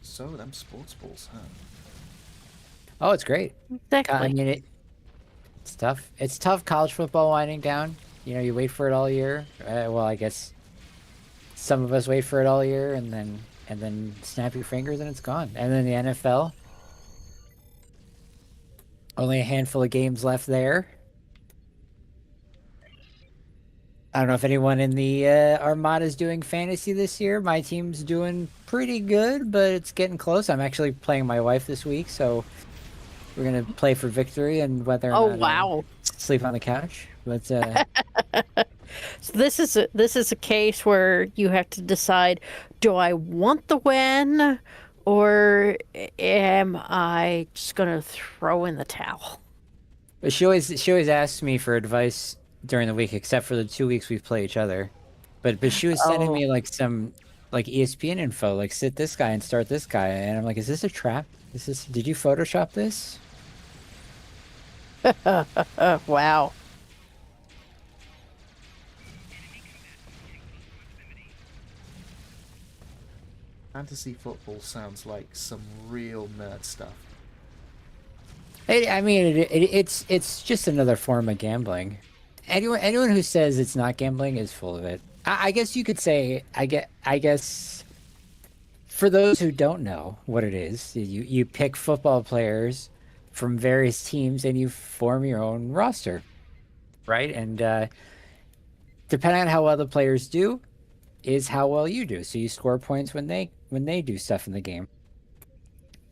So, them sports balls, huh? Oh, it's great. Exactly. I mean, it's tough. It's tough college football winding down. You wait for it all year. Well, I guess some of us wait for it all year, and then snap your fingers and it's gone. And then the NFL, only a handful of games left there. I don't know if anyone in the Armada is doing fantasy this year. My team's doing pretty good, but it's getting close. I'm actually playing my wife this week, so we're gonna play for victory and whether or Oh, not wow. sleep on the couch. But So this is a case where you have to decide: do I want the win, or am I just gonna throw in the towel? But she always asks me for advice during the week, except for the 2 weeks we've played each other. But she was sending me like some like ESPN info, like sit this guy and start this guy, and I'm like, is this a trap? Did you Photoshop this? Wow. Fantasy football sounds like some real nerd stuff. It's just another form of gambling. Anyone who says it's not gambling is full of it. I guess you could say I guess for those who don't know what it is, you pick football players from various teams and you form your own roster, right? And depending on how well the players do, is how well you do. So you score points when they do stuff in the game.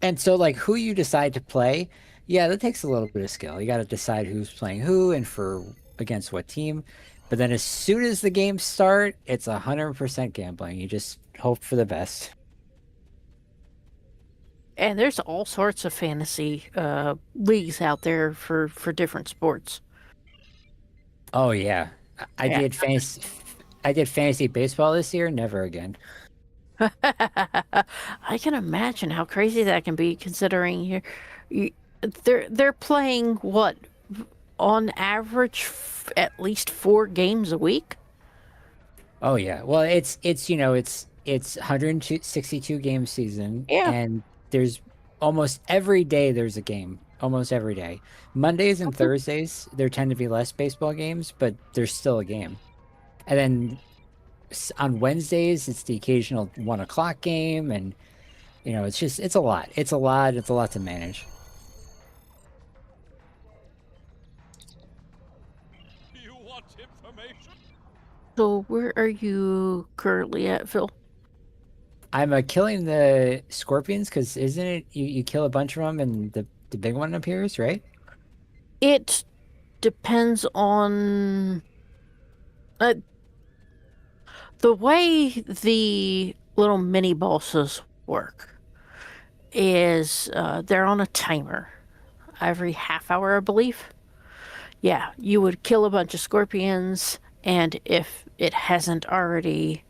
And so like who you decide to play, yeah, that takes a little bit of skill. You got to decide who's playing who and for against what team. But then as soon as the games start, it's 100% gambling. You just hope for the best. And there's all sorts of fantasy leagues out there for different sports. Oh yeah. I Yeah. did fantasy baseball this year, never again. I can imagine how crazy that can be, considering they're playing what, on average, at least 4 games a week. Oh yeah. Well, it's 162 game season, Yeah. and there's almost every day there's a game. Almost every day. Mondays and Thursdays there tend to be less baseball games, but there's still a game. And then on Wednesdays it's the occasional 1 o'clock game, and it's a lot. It's a lot to manage. You want information? So where are you currently at, Phil? I'm killing the scorpions because isn't it you kill a bunch of them and the big one appears, right? It depends on the way the little mini bosses work. Is they're on a timer every half hour, I believe. Yeah, you would kill a bunch of scorpions, and if it hasn't already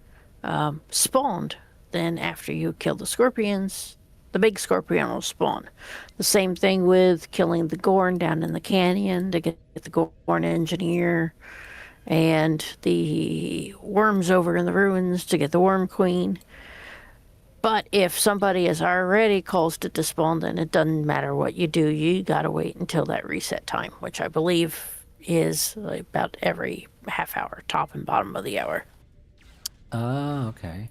spawned, then after you kill the scorpions, the big scorpion will spawn. The same thing with killing the gorn down in the canyon to get the gorn engineer, and the worms over in the ruins to get the worm queen. But if somebody has already caused it to spawn, then it doesn't matter what you do. You gotta wait until that reset time, which I believe is about every half hour, top and bottom of the hour. Oh, okay.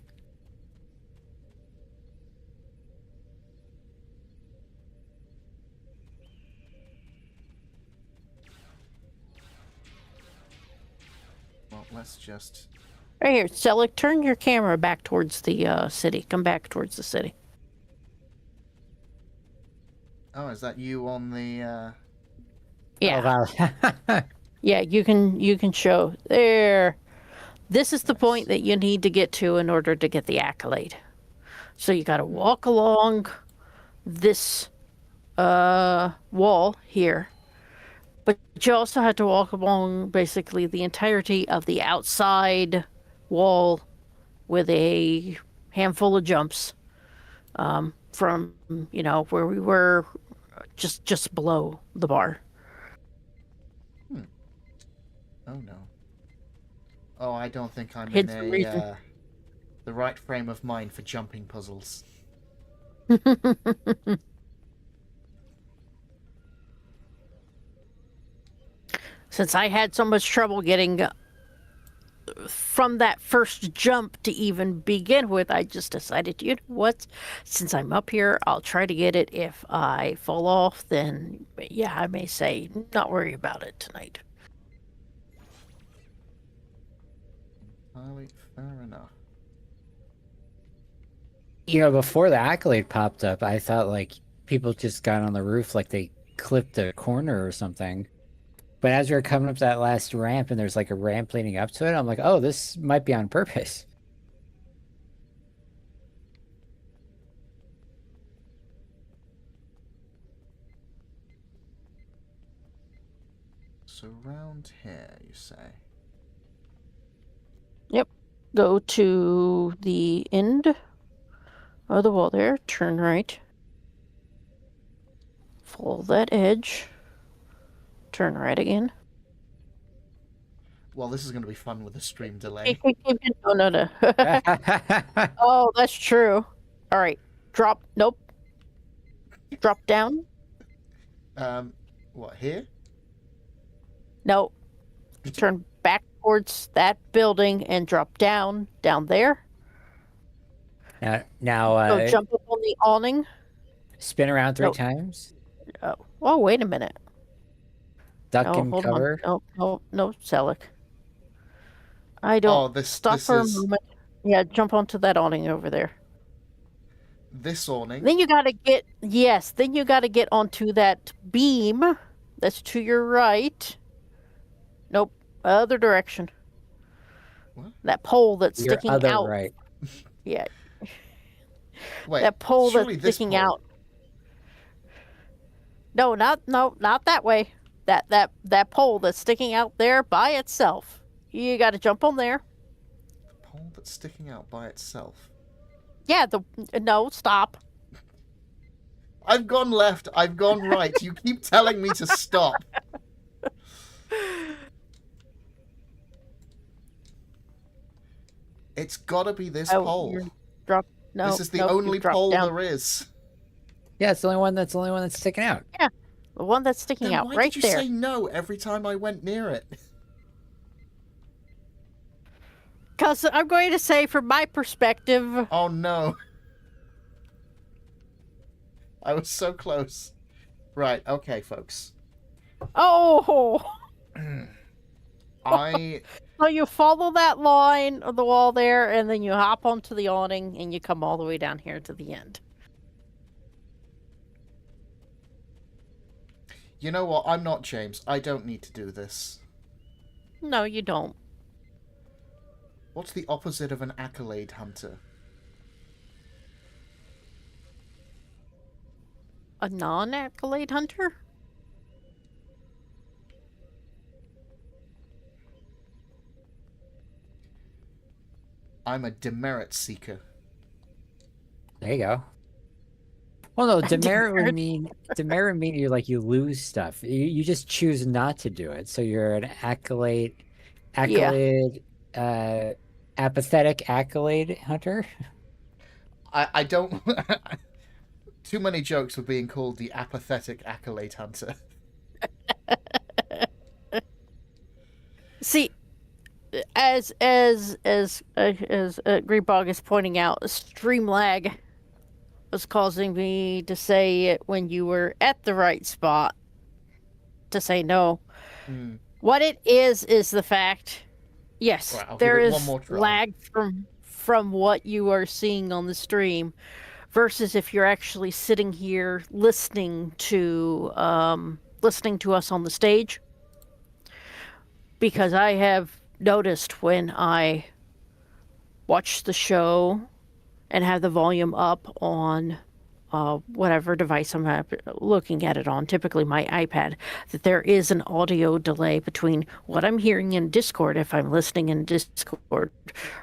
Well, let's just... Right here, Selic, turn your camera back towards the city. Come back towards the city. Oh, is that you on the... Yeah. Oh, wow. Yeah, you can show there. This is the point that you need to get to in order to get the accolade. So you got to walk along this wall here, but you also have to walk along basically the entirety of the outside wall with a handful of jumps from where we were just below the bar. Oh no. Oh, I don't think I'm Hidden in reason. the right frame of mind for jumping puzzles. Since I had so much trouble getting from that first jump to even begin with, I just decided, you know what? Since I'm up here, I'll try to get it. If I fall off, then yeah, I may say, not worry about it tonight. Fair enough. Before the accolade popped up, I thought like people just got on the roof like they clipped a corner or something. But as we were coming up that last ramp, and there's like a ramp leading up to it, I'm like, oh, this might be on purpose. So round here, you say? Yep. Go to the end of the wall there. Turn right. Follow that edge. Turn right again. Well, this is going to be fun with the stream delay. Oh, no. Oh, that's true. All right. Drop. Nope. Drop down. What, here? No. Turn back towards that building and drop down there. now So jump up on the awning. spin around 3 No. times. Oh, wait a minute. Duck No, and hold cover. on. No, Selleck. I don't. Oh, this Stop this for a is moment. Yeah, jump onto that awning over there. this awning. Then you gotta get Then you gotta get onto that beam that's to your right. Nope, other direction. What? That pole that's Your sticking other out. right. Yeah, Wait, that pole surely that's this sticking pole. out. No, not that way. That pole that's sticking out there by itself. You gotta jump on there. The pole that's sticking out by itself. Yeah, no, stop. I've gone left, I've gone right. You keep telling me to stop. It's gotta be this Oh, pole. you're drop. No, This is the nope, you only dropped pole down. there is. Yeah, it's the only one that's sticking out. The one that's sticking Then out why right did you there. say no every time I went near it? Because I'm going to say, from my perspective, Oh no. I was so close. Right, okay, folks. oh, I so you follow that line of the wall there, and then you hop onto the awning, and you come all the way down here to the end. You know what? I'm not James. I don't need to do this. No, you don't. What's the opposite of an accolade hunter? A non-accolade hunter? I'm a demerit seeker. There you go. Well, no, demerit would Demerit. mean you lose stuff. You just choose not to do it. So you're an apathetic accolade hunter. I don't. Too many jokes of being called the apathetic accolade hunter. See, as Greebog is pointing out, stream lag was causing me to say it when you were at the right spot to say no. Hmm. What it is the fact, yes, Right, I'll there give it one is more try. lag from what you are seeing on the stream versus if you're actually sitting here listening to us on the stage. Because I have noticed when I watch the show and have the volume up on whatever device I'm looking at it on, typically my iPad, that there is an audio delay between what I'm hearing in Discord if I'm listening in Discord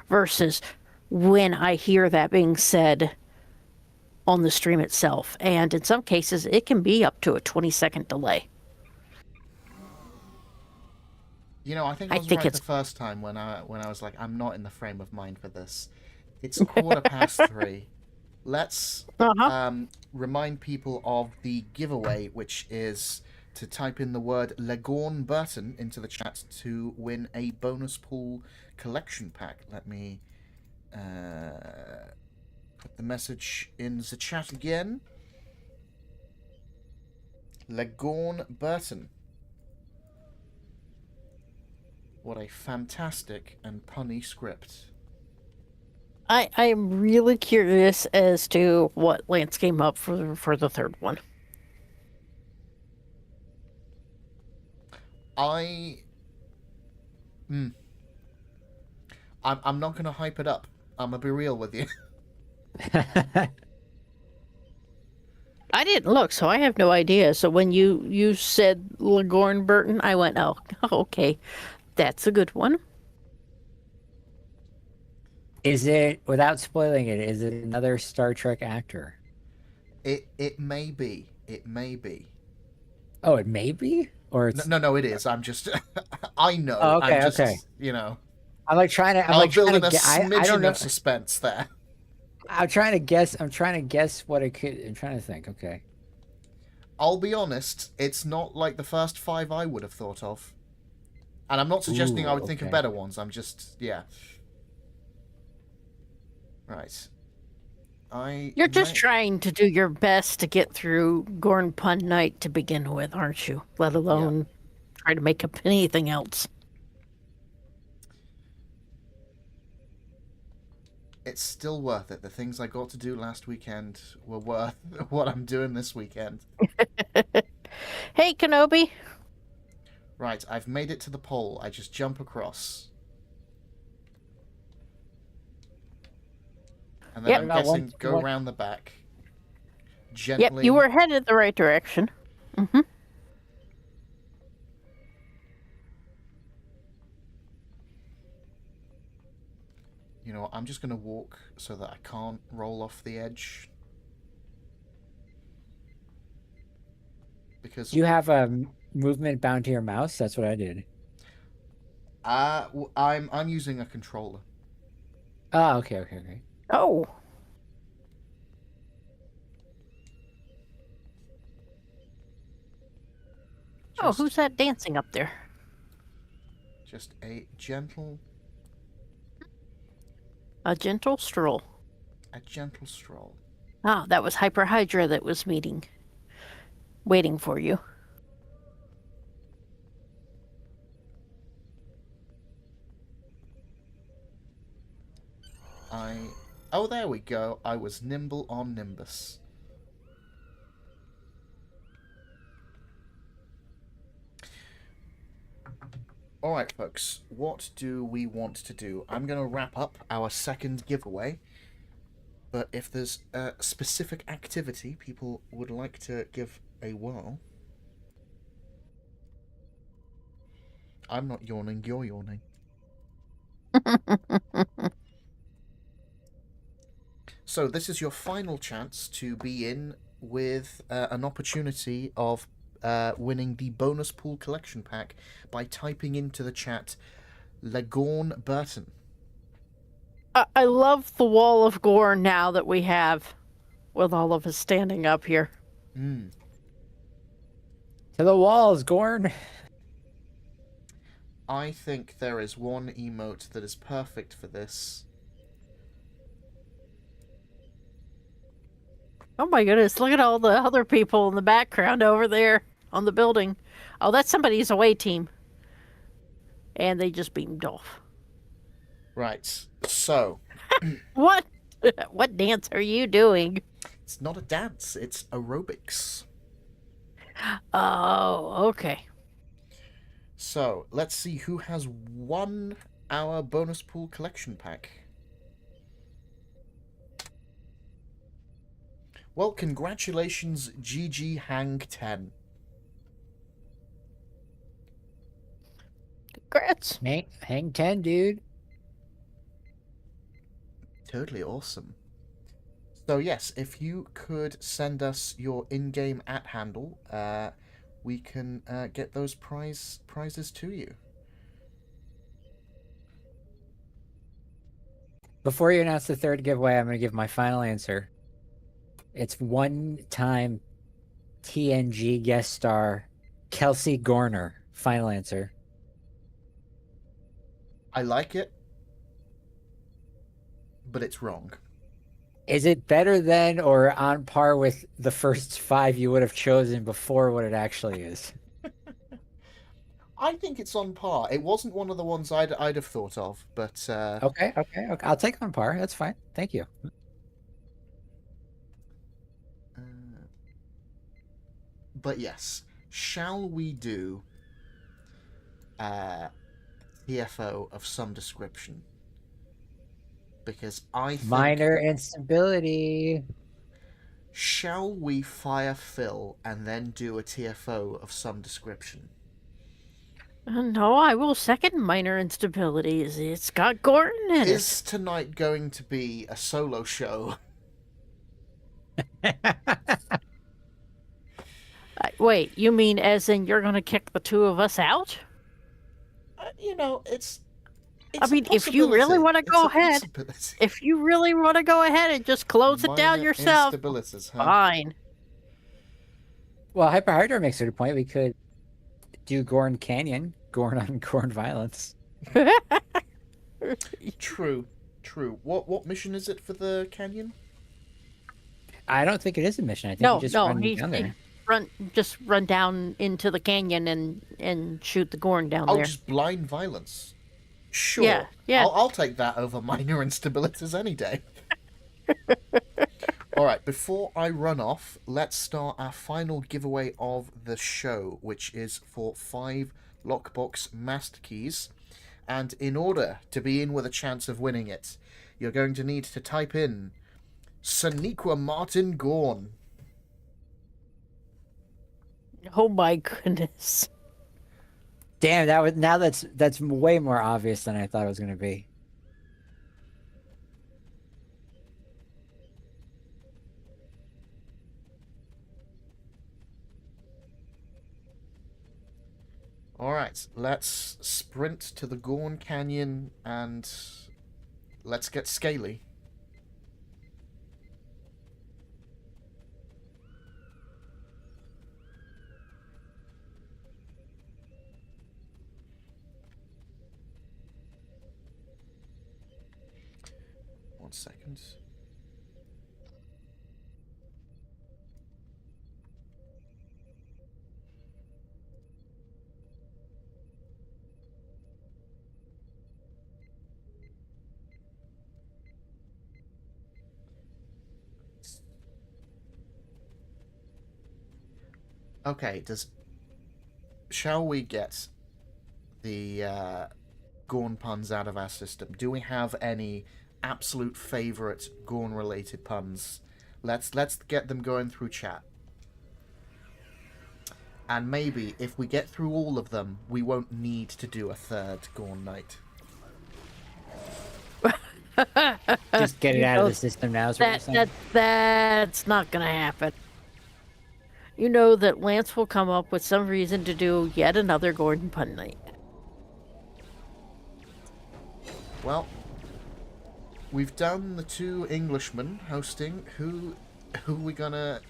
versus when I hear that being said on the stream itself. And in some cases, it can be up to a 20-second delay. You know, I think I was right the first time when I was like, I'm not in the frame of mind for this. It's 3:15. Let's remind people of the giveaway, which is to type in the word Legorn Burton into the chat to win a bonus pool collection pack. Let me put the message in the chat again. Legorn Burton. What a fantastic and punny script. I'm really curious as to what Lance came up for the third one. I... I'm not going to hype it up. I'm going to be real with you. I didn't look, so I have no idea. So when you said Lagorn Burton, I went, oh, okay, that's a good one. Is it, without spoiling it, is it another Star Trek actor? It may be. It may be. Oh, it may be? Or it's... No, it is. I'm just... I know. Oh, okay, I'm just, okay. you know... I'm like trying to... I'm building a I don't smidgen know. of suspense there. I'm trying to guess what it could... I'm trying to think, okay. I'll be honest, it's not like the first 5 I would have thought of. And I'm not suggesting I would think of okay. better ones. I'm just... Yeah. Right. You're just trying to do your best to get through Gorn Pun Night to begin with, aren't you? Let alone try to make up anything else. It's still worth it. The things I got to do last weekend were worth what I'm doing this weekend. Hey, Kenobi. Right, I've made it to the pole. I just jump across. And then Yep. I'm guessing go around the back. Gently. Yep, you were headed the right direction. Mm-hmm. You know what, I'm just going to walk so that I can't roll off the edge. Because... Do you have a movement bound to your mouse? That's what I did. I'm using a controller. Oh, okay. Oh. Oh, who's that dancing up there? Just a gentle... A gentle stroll. A gentle stroll. Ah, that was Hyper Hydra that was waiting for you. Oh, there we go. I was nimble on Nimbus. Alright, folks. What do we want to do? I'm going to wrap up our second giveaway. But if there's a specific activity people would like to give a whirl... I'm not yawning, you're yawning. So this is your final chance to be in with an opportunity of winning the bonus pool collection pack by typing into the chat Lagorn Burton. I love the wall of Gorn now that we have with all of us standing up here. Mm. To the walls, Gorn. I think there is one emote that is perfect for this. Oh my goodness, look at all the other people in the background over there on the building. Oh, that's somebody's away team. And they just beamed off. Right, so... What? What dance are you doing? It's not a dance, it's aerobics. Oh, okay. So, let's see who has won our bonus pool collection pack. Well, congratulations, GG Hang 10. Congrats. Hang 10, dude. Totally awesome. So yes, if you could send us your in-game @ handle, we can get those prizes to you. Before you announce the third giveaway, I'm going to give my final answer. It's one-time TNG guest star Kelsey Gorner. Final answer. I like it, but it's wrong. Is it better than or on par with the first 5 you would have chosen before what it actually is? I think it's on par. It wasn't one of the ones I'd have thought of, but... Okay. I'll take on par. That's fine. Thank you. But yes, shall we do TFO of some description. Because I think... Minor instability. Shall we fire Phil and then do a TFO of some description? No, I will second minor instabilities. It's got gornin in Is tonight going to be a solo show? Wait, you mean as in you're going to kick the two of us out? You know, it's I mean, if you really want to go ahead, if you really want to go ahead and just close it down yourself, fine. Well, Hyperhydra makes it a point. We could do Gorn Canyon, Gorn on Gorn violence. True. What mission is it for the canyon? I don't think it is a mission. I think you just run down there. Just run down into the canyon and shoot the Gorn down there. Oh, just blind violence. Sure. Yeah. I'll take that over minor instabilities any day. Alright, before I run off, let's start our final giveaway of the show, which is for 5 lockbox master keys. And in order to be in with a chance of winning it, you're going to need to type in Saniqua Martin Gorn. Oh my goodness. Damn, that's way more obvious than I thought it was going to be. Alright, let's sprint to the Gorn Canyon and let's get scaly. One second. Okay, shall we get the Gorn puns out of our system? Do we have any absolute favorite Gorn related puns? Let's get them going through chat. And maybe if we get through all of them, we won't need to do a third Gorn night. Just get it out of the system now. That's not gonna happen. You know that Lance will come up with some reason to do yet another Gordon pun night. Well, we've done the 2 Englishmen hosting. Who are we gonna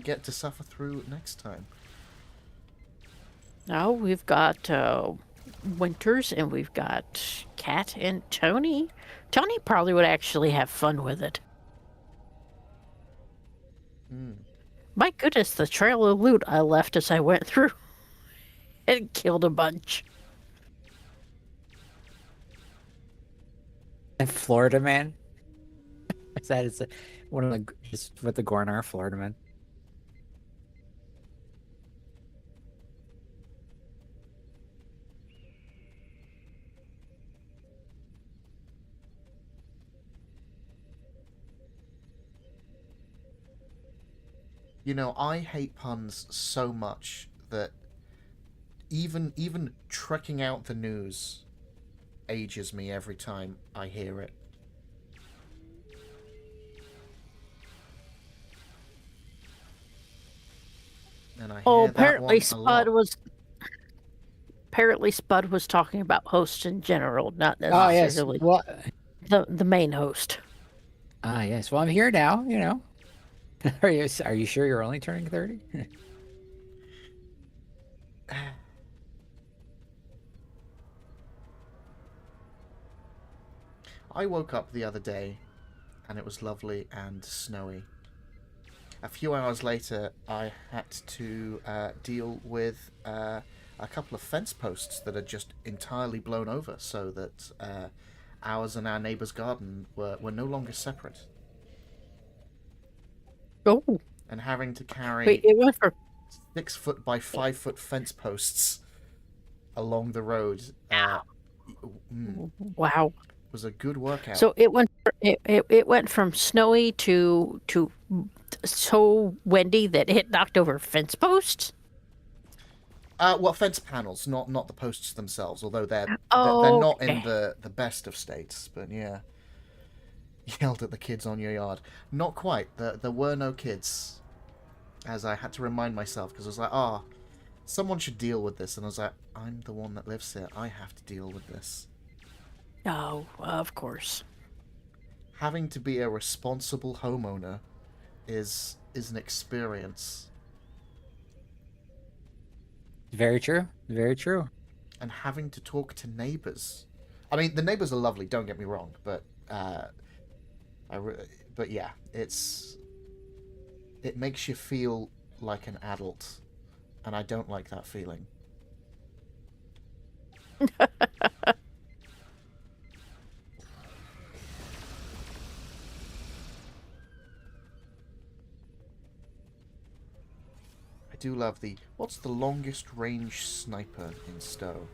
get to suffer through next time? Now we've got Winters and we've got Kat and Tony. Tony probably would actually have fun with it. My goodness, the trail of loot I left as I went through. It killed a bunch. And Florida Man? Is that one of the just what the Gorn are, Florida Man? You know, I hate puns so much that even trekking out the news ages me every time I hear it. And I hear apparently that one Spud was talking about hosts in general, not necessarily the main host. Ah, yes. Well, I'm here now, you know. Are you sure you're only turning 30? I woke up the other day and it was lovely and snowy. A few hours later, I had to deal with a couple of fence posts that had just entirely blown over, so that ours and our neighbour's garden were no longer separate. Oh. And having to carry Wait, it went for 6 foot by 5 foot fence posts along the road. Wow. Was a good workout. So it went from snowy to so windy that it knocked over fence posts. Well, fence panels, not the posts themselves. Although they're Oh, not in okay. the best of states. But yeah, yelled at the kids on your yard. Not quite. There were no kids, as I had to remind myself because I was like, someone should deal with this, and I was like, I'm the one that lives here. I have to deal with this. Oh, of course. Having to be a responsible homeowner is an experience. Very true. Very true. And having to talk to neighbors. I mean, the neighbors are lovely. Don't get me wrong, but but yeah, it makes you feel like an adult, and I don't like that feeling. I do love what's the longest range sniper in Stowe?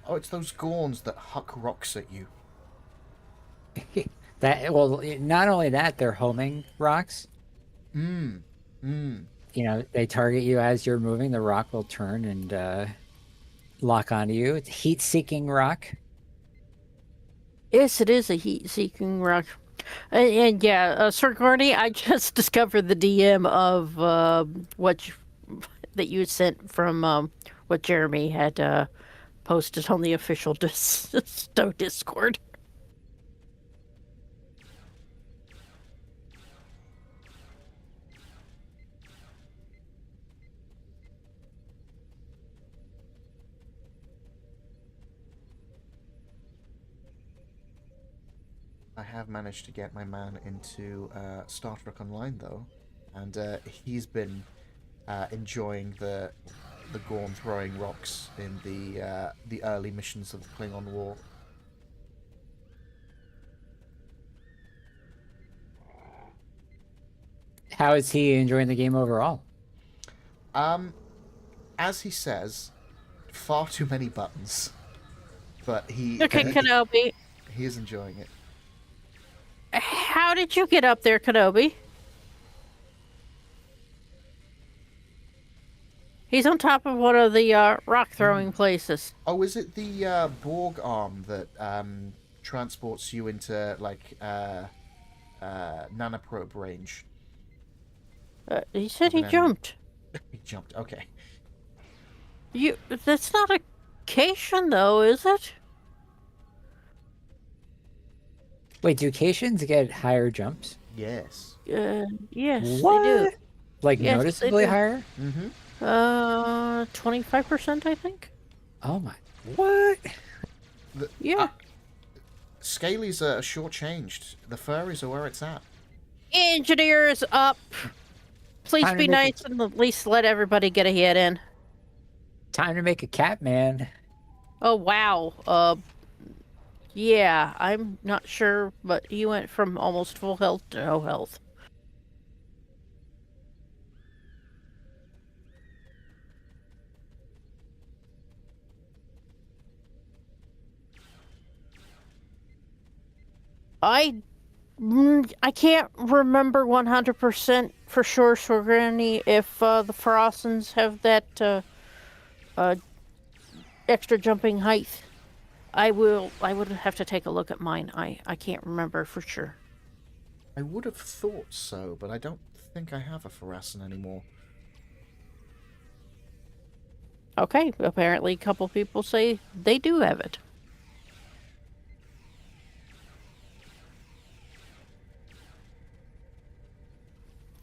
Oh, it's those Gorns that huck rocks at you. Not only that, they're homing rocks. Mm. You know, they target you as you're moving. The rock will turn and lock onto you. It's a heat-seeking rock. Yes, it is a heat-seeking rock. And yeah, Sir Gorny, I just discovered the DM of that you sent from what Jeremy had posted on the official Stowe Discord. I have managed to get my man into Star Trek Online though, and he's been enjoying the Gorn throwing rocks in the early missions of the Klingon War. How is he enjoying the game overall? As he says, far too many buttons, but Okay, Kenobi. he is enjoying it. How did you get up there, Kenobi? He's on top of one of the rock throwing places. Oh, is it the Borg arm that transports you into like nanoprobe range? He said he Banana. jumped. He jumped. Okay. That's not a Cation, though, is it? Wait, do Cations get higher jumps? Yes. Yes, What? they do. Like Yes, they noticeably do. higher? 25%, I think. Oh my! What? Yeah. Scalies are shortchanged. The furries are where it's at. Engineers up. Please Time to be make nice and at least let everybody get a hit in. Time to make a cat man. Oh, wow. Yeah, I'm not sure, but he went from almost full health to no health. I can't remember 100% for sure, Sir Granny, if the Ferocins have that extra jumping height. I would have to take a look at mine. I can't remember for sure. I would have thought so, but I don't think I have a Pharacin anymore. Okay, apparently a couple people say they do have it.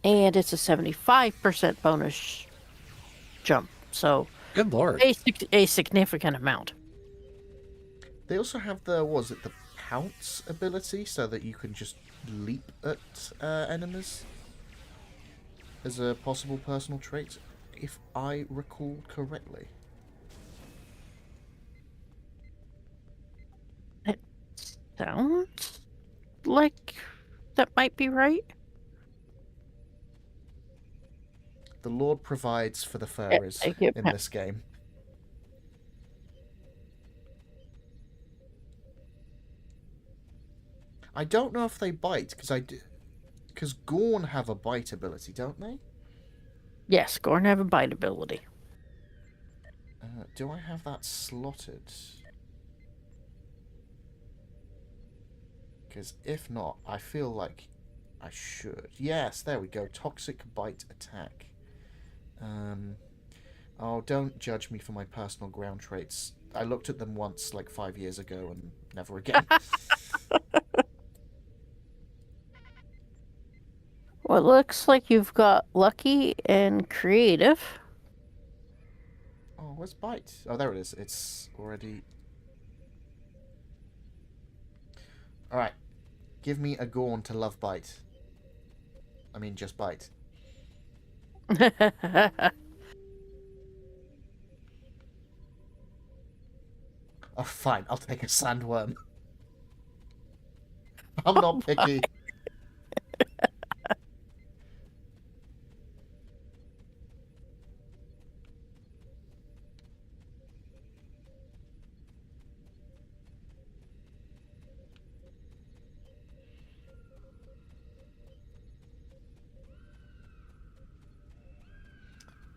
And it's a 75% bonus jump, so Good lord. a significant amount. They also have the pounce ability, so that you can just leap at enemies as a possible personal trait, if I recall correctly. It sounds like that might be right. The Lord provides for the furries I get in that. this game. I don't know if they bite, because Gorn have a bite ability, don't they? Yes, Gorn have a bite ability. Do I have that slotted? Because if not, I feel like I should. Yes, there we go. Toxic bite attack. Oh, don't judge me for my personal ground traits. I looked at them once, like 5 years ago, and never again. Well, it looks like you've got lucky and creative. Oh, where's bite? Oh, there it is. It's already... Alright. Give me a Gorn to love bite. I mean, just bite. Oh, fine. I'll take a sandworm. I'm not picky.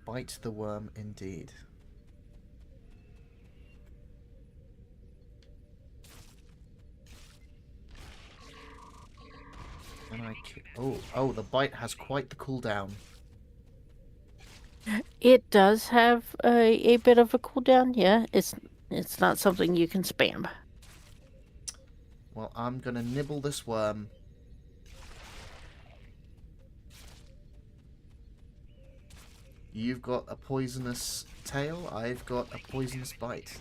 Bite the worm, indeed. And oh, the bite has quite the cooldown. It does have a bit of a cooldown, yeah. It's not something you can spam. Well, I'm gonna nibble this worm. You've got a poisonous tail, I've got a poisonous bite.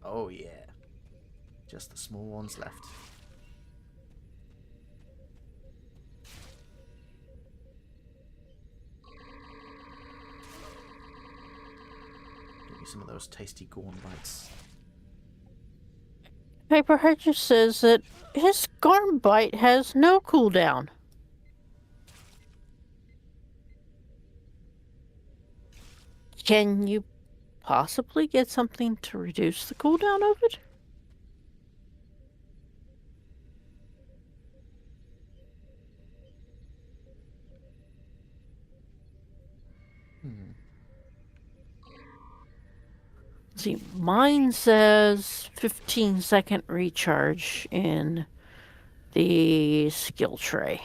Oh yeah. Just the small ones left. Give me some of those tasty Gorn bites. Hyperhydra says that his Gorn bite has no cooldown. Can you possibly get something to reduce the cooldown of it? See, mine says 15-second recharge in the skill tray.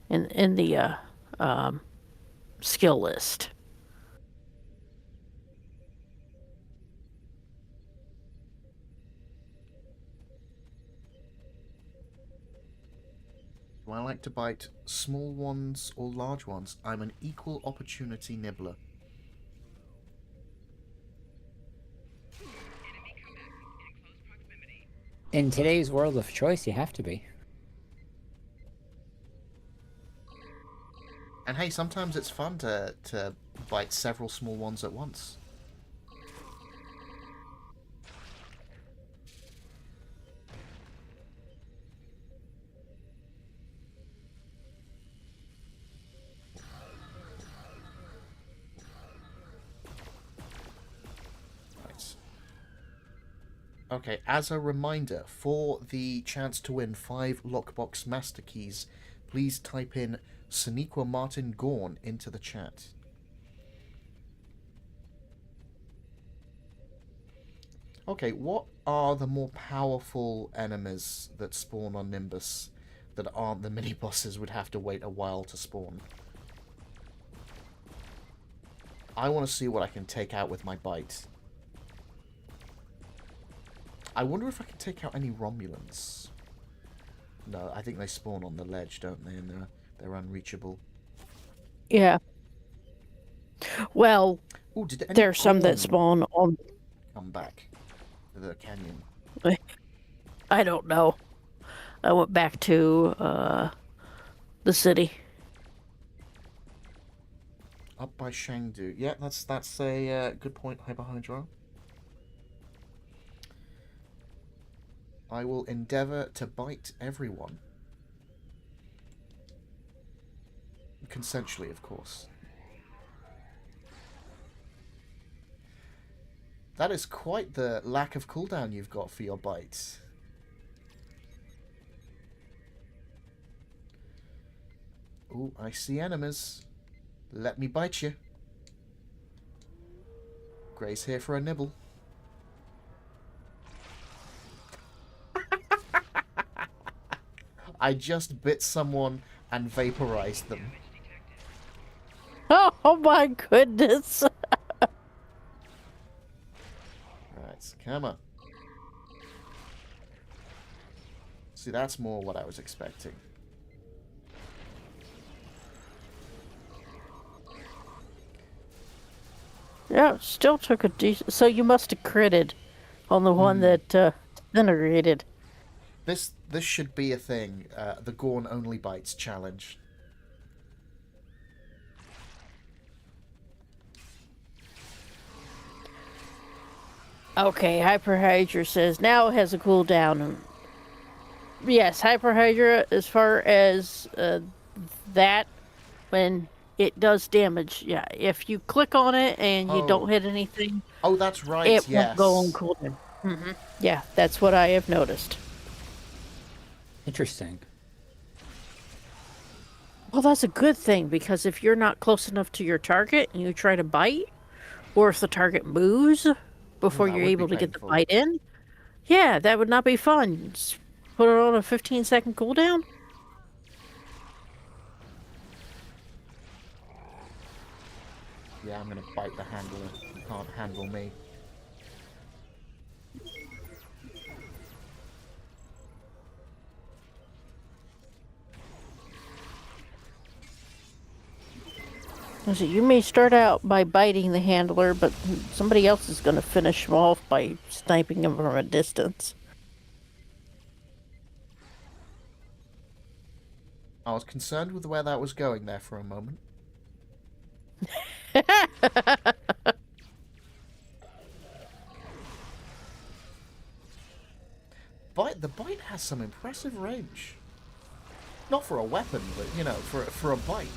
In the skill list. Do I like to bite small ones or large ones? I'm an equal opportunity nibbler. In today's world of choice, you have to be. And hey, sometimes it's fun to bite several small ones at once. Right. Okay, as a reminder, for the chance to win 5 Lockbox Master Keys, please type in Saniqua Martin Gorn into the chat. Okay, what are the more powerful enemies that spawn on Nimbus that aren't the mini-bosses would have to wait a while to spawn? I want to see what I can take out with my bite. I wonder if I can take out any Romulans. No, I think they spawn on the ledge, don't they? And they're unreachable. Yeah. Well, Ooh, did any there's some that Gorn spawn on... come back to the canyon? I don't know. I went back to the city. Up by Shangdu. Yeah, that's a good point, Hyperhydra. I will endeavour to bite everyone. Consensually, of course. That is quite the lack of cooldown you've got for your bites. Ooh, I see enemies. Let me bite you. Gray's here for a nibble. I just bit someone and vaporized them. Oh my goodness. Right, come on. See, that's more what I was expecting. Yeah, still took a decent. So you must have critted on the one that disintegrated. This should be a thing. The Gorn only bites challenge. Okay, Hyperhydra says now it has a cooldown. Yes, Hyperhydra, as far as that, when it does damage, yeah, if you click on it and you don't hit anything, Oh, that's right. it yes. won't go on cooldown. Yeah, that's what I have noticed. Interesting. Well, that's a good thing, because if you're not close enough to your target and you try to bite, or if the target moves before that you're would be able to get the painful. bite in, yeah, that would not be fun. Just put it on a 15-second cooldown. Yeah, I'm gonna bite the handler. You can't handle me. So you may start out by biting the handler, but somebody else is going to finish him off by sniping him from a distance. I was concerned with where that was going there for a moment. The bite has some impressive range. Not for a weapon, but, you know, for a bite.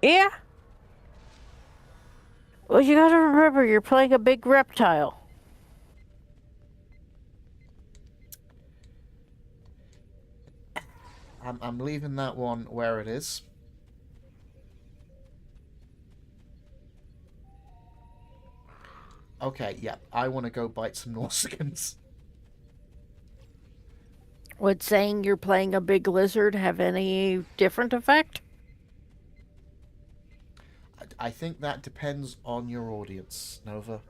Yeah. Well, you gotta remember, you're playing a big reptile. I'm leaving that one where it is. Okay, yeah, I want to go bite some Norsicans. Would saying you're playing a big lizard have any different effect? I think that depends on your audience, Nova.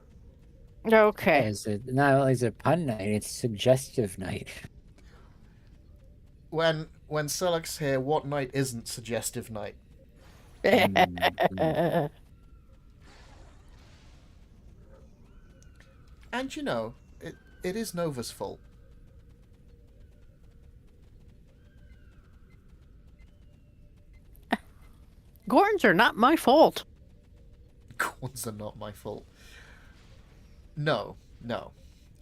Okay. Is it not only is it pun night, it's suggestive night. When Selleck's here, what night isn't suggestive night? And you know, it is Nova's fault. Gorns are not my fault. Gorns are not my fault. No.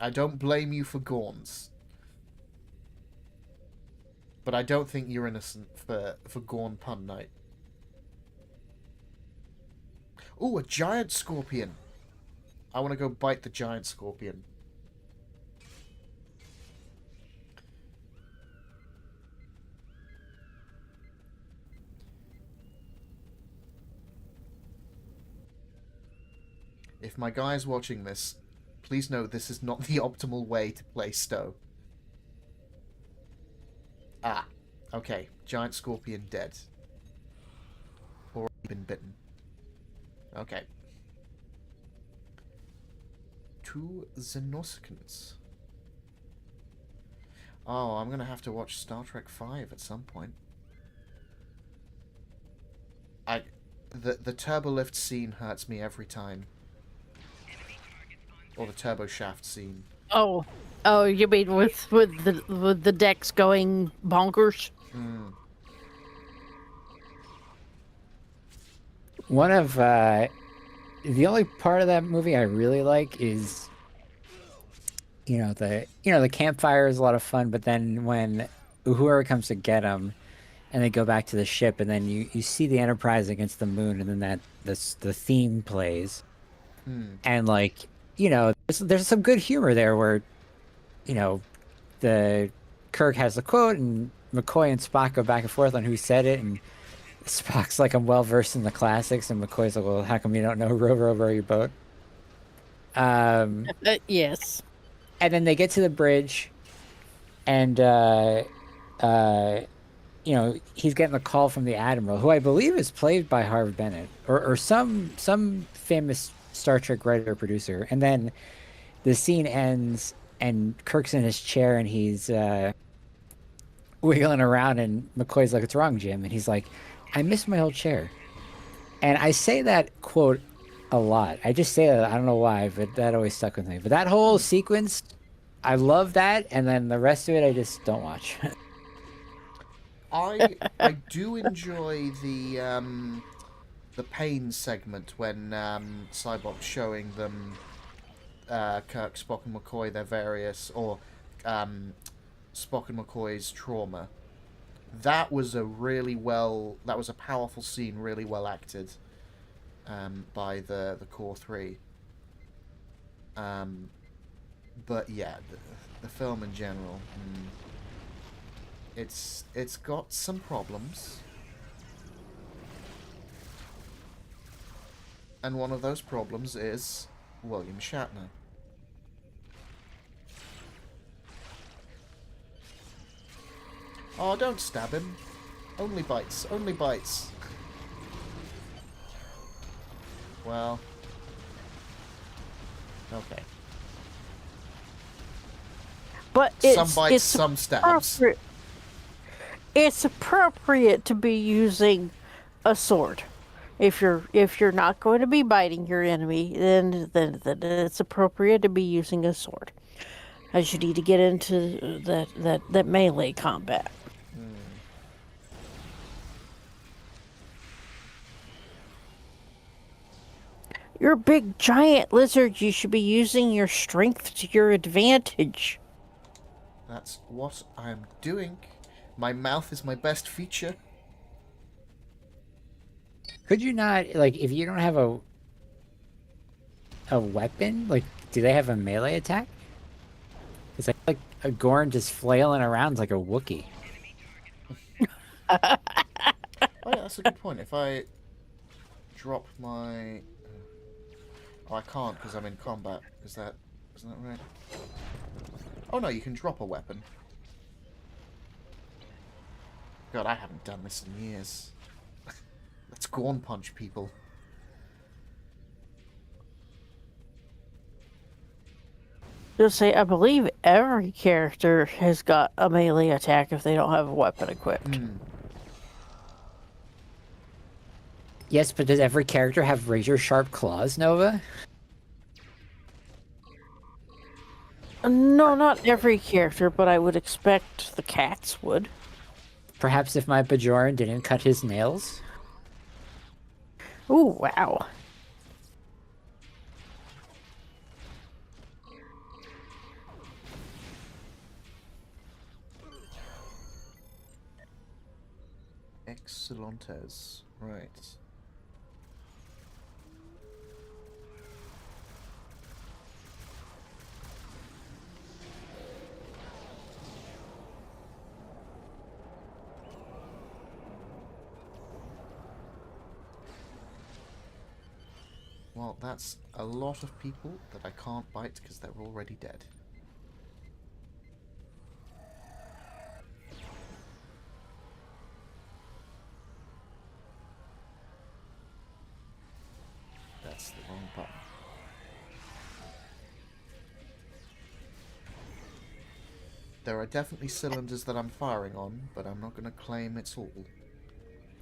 I don't blame you for Gorns. But I don't think you're innocent for Gorn pun night. Ooh, a giant scorpion. I want to go bite the giant scorpion. If my guy's watching this, please know this is not the optimal way to play Stowe. Ah, okay. Giant scorpion dead. Already been bitten. Okay. 2 Xenosicans. Oh, I'm gonna have to watch Star Trek V at some point. The turbolift scene hurts me every time. Or the turbo shaft scene. Oh, you mean with the decks going bonkers? Mm. One of the only part of that movie I really like is the campfire is a lot of fun, but then when whoever comes to get him and they go back to the ship, and then you see the Enterprise against the moon, and then the theme plays, and like there's some good humor there where the Kirk has the quote, and McCoy and Spock go back and forth on who said it, and Spock's like, I'm well versed in the classics, and McCoy's like, well, how come you don't know row your boat? Yes. And then they get to the bridge, and he's getting a call from the Admiral, who I believe is played by Harv Bennett or some famous Star Trek writer or producer. And then the scene ends, and Kirk's in his chair, and he's wiggling around, and McCoy's like, "What's wrong, Jim?" And he's like, "I miss my old chair." And I say that quote a lot. I just say that. I don't know why, but that always stuck with me. But that whole sequence, I love that, and then the rest of it, I just don't watch. I do enjoy the pain segment when Cybok's showing them Kirk, Spock, and McCoy their various, or Spock and McCoy's trauma. That was a powerful scene, really well acted by the core three. But yeah, the film in general, it's got some problems, and one of those problems is William Shatner. Oh, don't stab him. Only bites. Only bites. Well. Okay. But Some bites, some stabs. It's appropriate to be using a sword. If you're not going to be biting your enemy, then it's appropriate to be using a sword, as you need to get into that melee combat. You're a big giant lizard. You should be using your strength to your advantage. That's what I'm doing. My mouth is my best feature. Could you not, like, if you don't have a weapon, like, do they have a melee attack? It's like a Gorn just flailing around like a Wookiee. Oh yeah, that's a good point. If I drop my... Oh, I can't because I'm in combat. Isn't that right? Oh no, you can drop a weapon. God, I haven't done this in years. Let's Gorn punch people. Just say, I believe every character has got a melee attack if they don't have a weapon equipped. Yes, but does every character have razor sharp claws, Nova? No, not every character, but I would expect the cats would. Perhaps if my Bajoran didn't cut his nails? Ooh, wow. Excelentes. Right. Well, that's a lot of people that I can't bite because they're already dead. That's the wrong button. There are definitely cylinders that I'm firing on, but I'm not going to claim it's all.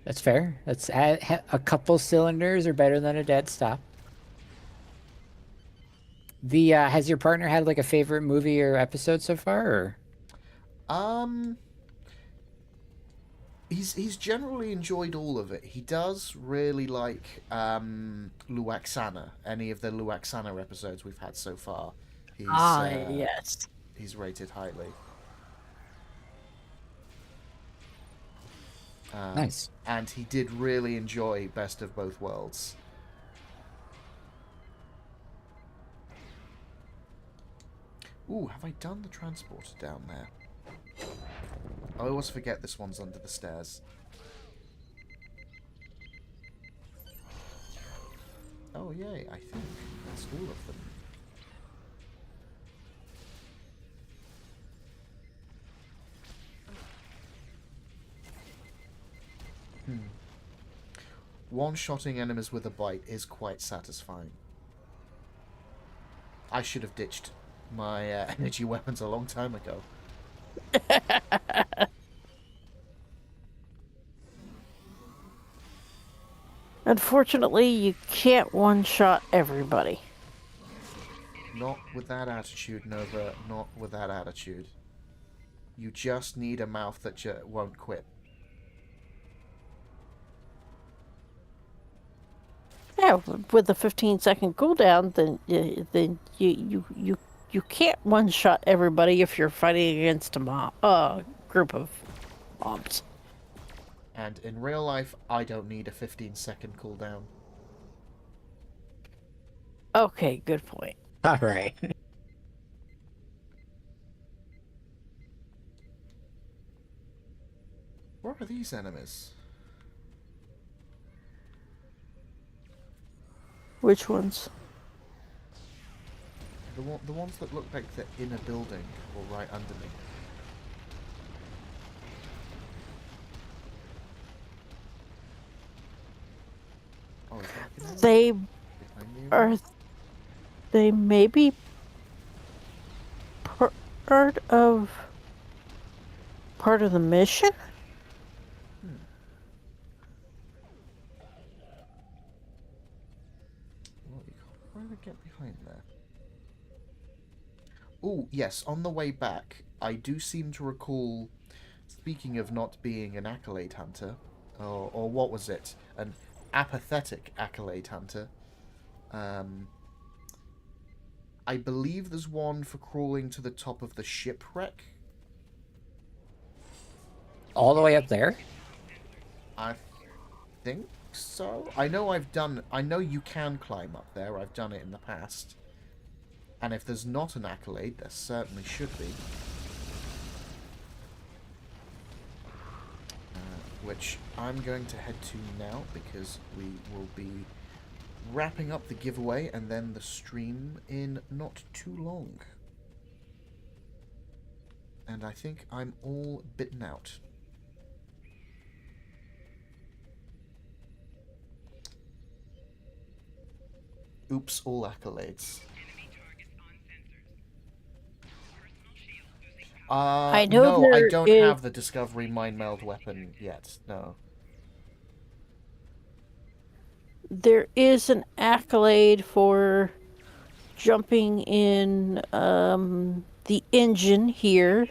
That's fair. That's a couple cylinders are better than a dead stop. Has your partner had like a favorite movie or episode so far, or? He's generally enjoyed all of it. He does really like Luaxana. Any of the Luaxana episodes we've had so far, Yes. he's rated highly. Nice. And he did really enjoy Best of Both Worlds. Ooh, have I done the transporter down there? I always forget this one's under the stairs. Oh, yay, I think that's all of them. One-shotting enemies with a bite is quite satisfying. I should have ditched my energy weapons a long time ago. Unfortunately, you can't one-shot everybody. Not with that attitude, Nova. Not with that attitude. You just need a mouth that won't quit. Yeah, with the 15-second cooldown, then you can't one-shot everybody if you're fighting against a group of mobs. And in real life, I don't need a 15-second cooldown. Okay, good point. All right. Where are these enemies? Which ones? The ones that look like they're in a building or right under me. Oh, is that behind They me? Behind me? are. They may be part of the mission. Well, you can't really get behind there. Oh, yes, on the way back, I do seem to recall, speaking of not being an accolade hunter, or what was it? An apathetic accolade hunter. I believe there's one for crawling to the top of the shipwreck. All the way up there? I think so. I know you can climb up there. I've done it in the past. And if there's not an accolade, there certainly should be. Which I'm going to head to now because we will be wrapping up the giveaway and then the stream in not too long. And I think I'm all bitten out. Oops, all accolades. I know no, I there don't is- have the Discovery Mind Meld weapon yet, no. There is an accolade for jumping in the engine here.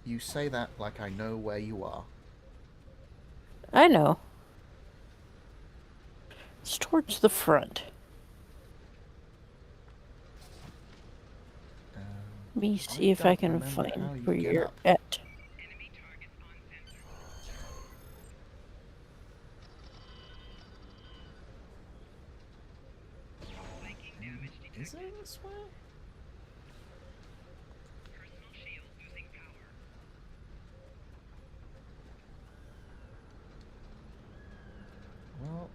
You say that like I know where you are. I know. It's towards the front. Let me see if I don't can remember how you find where get you're up. at. Is it this way? Well...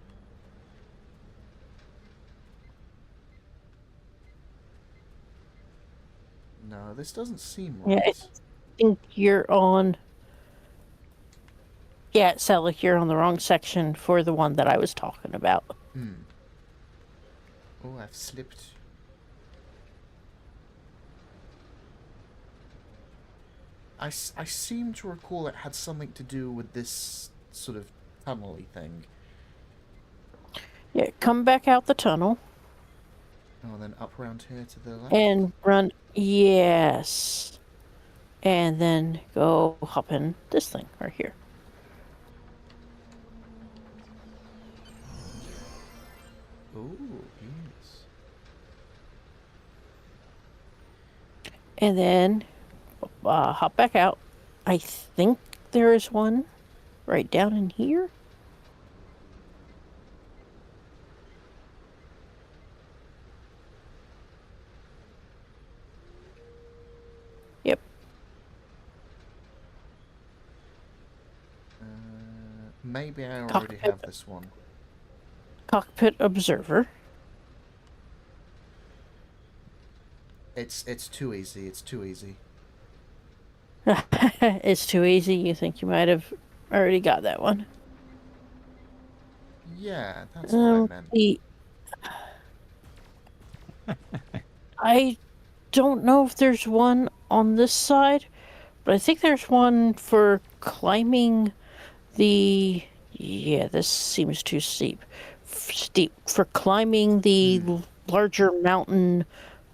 No, this doesn't seem Yeah, right. I think you're on. Yeah, it sounds like you're on the wrong section for the one that I was talking about. Oh, I've slipped. I seem to recall it had something to do with this sort of tunnel-y thing. Yeah, come back out the tunnel Oh, then up around here to the left? and run. Yes. And then go hop in this thing right here. Oh, yes. And then hop back out. I think there is one right down in here. Yep. Maybe I already Cockpit. have this one. Cockpit observer. It's too easy. It's too easy. It's too easy. You think you might have already got that one? Yeah, that's what I meant. I don't know if there's one on this side, but I think there's one for climbing the. Yeah, this seems too steep. Steep for climbing the larger mountain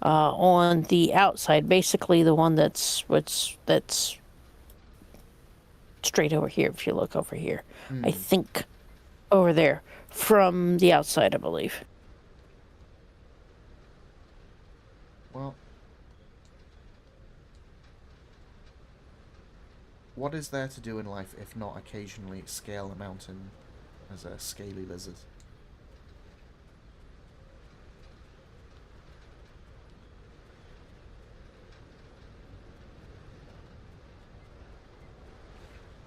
on the outside. Basically, the one that's straight over here. If you look over here, I think over there from the outside, I believe. Well, what is there to do in life if not occasionally scale a mountain as a scaly lizard?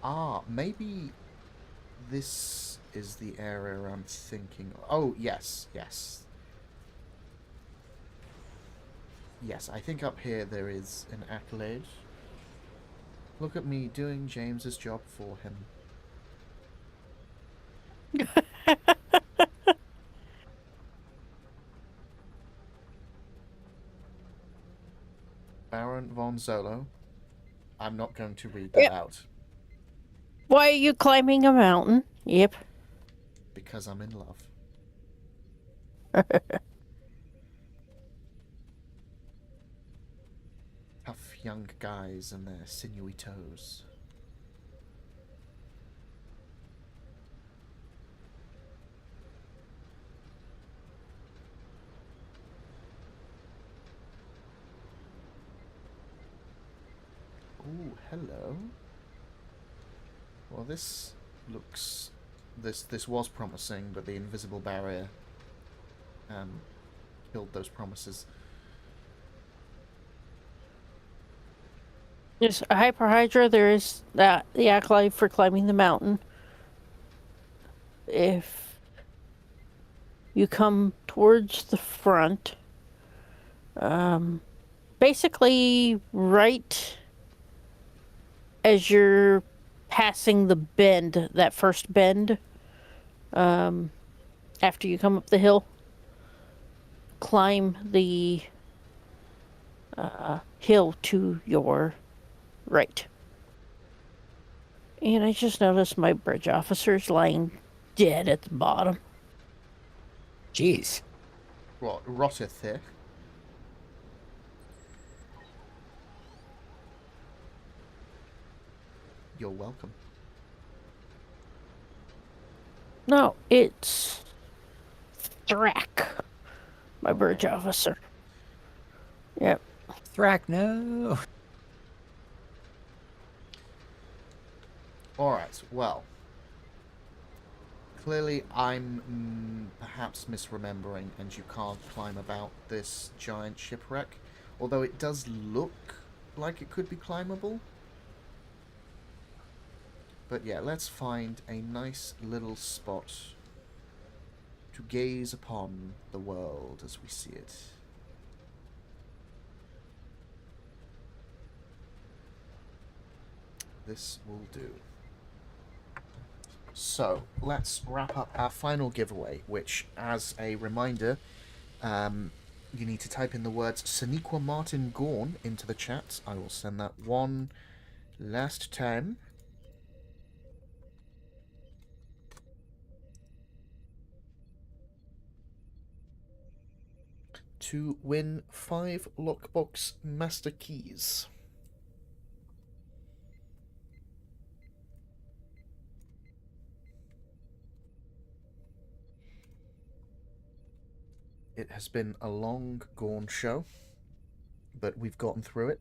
Ah, maybe this is the area I'm thinking. Oh, yes, yes. Yes, I think up here there is an accolade. Look at me doing James's job for him. Baron von Zolo. I'm not going to read that out. Why are you climbing a mountain? Yep. Because I'm in love. Tough young guys and their sinewy toes. Ooh, hello. Well, this looks... This was promising, but the invisible barrier killed those promises. There's a hyperhydra. There is the acolyte for climbing the mountain. If you come towards the front, basically right as you're passing the bend, that first bend, after you come up the hill, climb the hill to your right. And I just noticed my bridge officer's lying dead at the bottom. Jeez. What, rotteth here? You're welcome. No, it's Thrak, my bridge officer. Yep. Thrak, no. Alright, well. Clearly I'm perhaps misremembering and you can't climb about this giant shipwreck. Although it does look like it could be climbable. But yeah, let's find a nice little spot to gaze upon the world as we see it. This will do. So, let's wrap up our final giveaway, which, as a reminder, you need to type in the words Saniqua Martin Gorn into the chat. I will send that one last time. To win 5 Lockbox Master Keys. It has been a long, Gorn show, but we've gotten through it.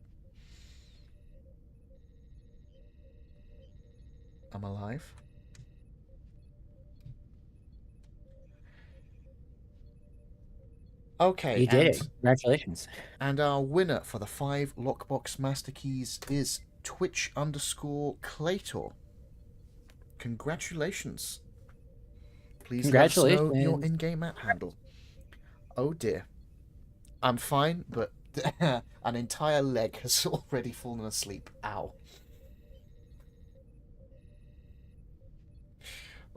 I'm alive. Okay, You did and it. Congratulations. and our winner for the 5 Lockbox Master Keys is Twitch_Claytor. Congratulations. Please let us know your Congratulations. in-game app handle. Oh dear. I'm fine, but an entire leg has already fallen asleep. Ow.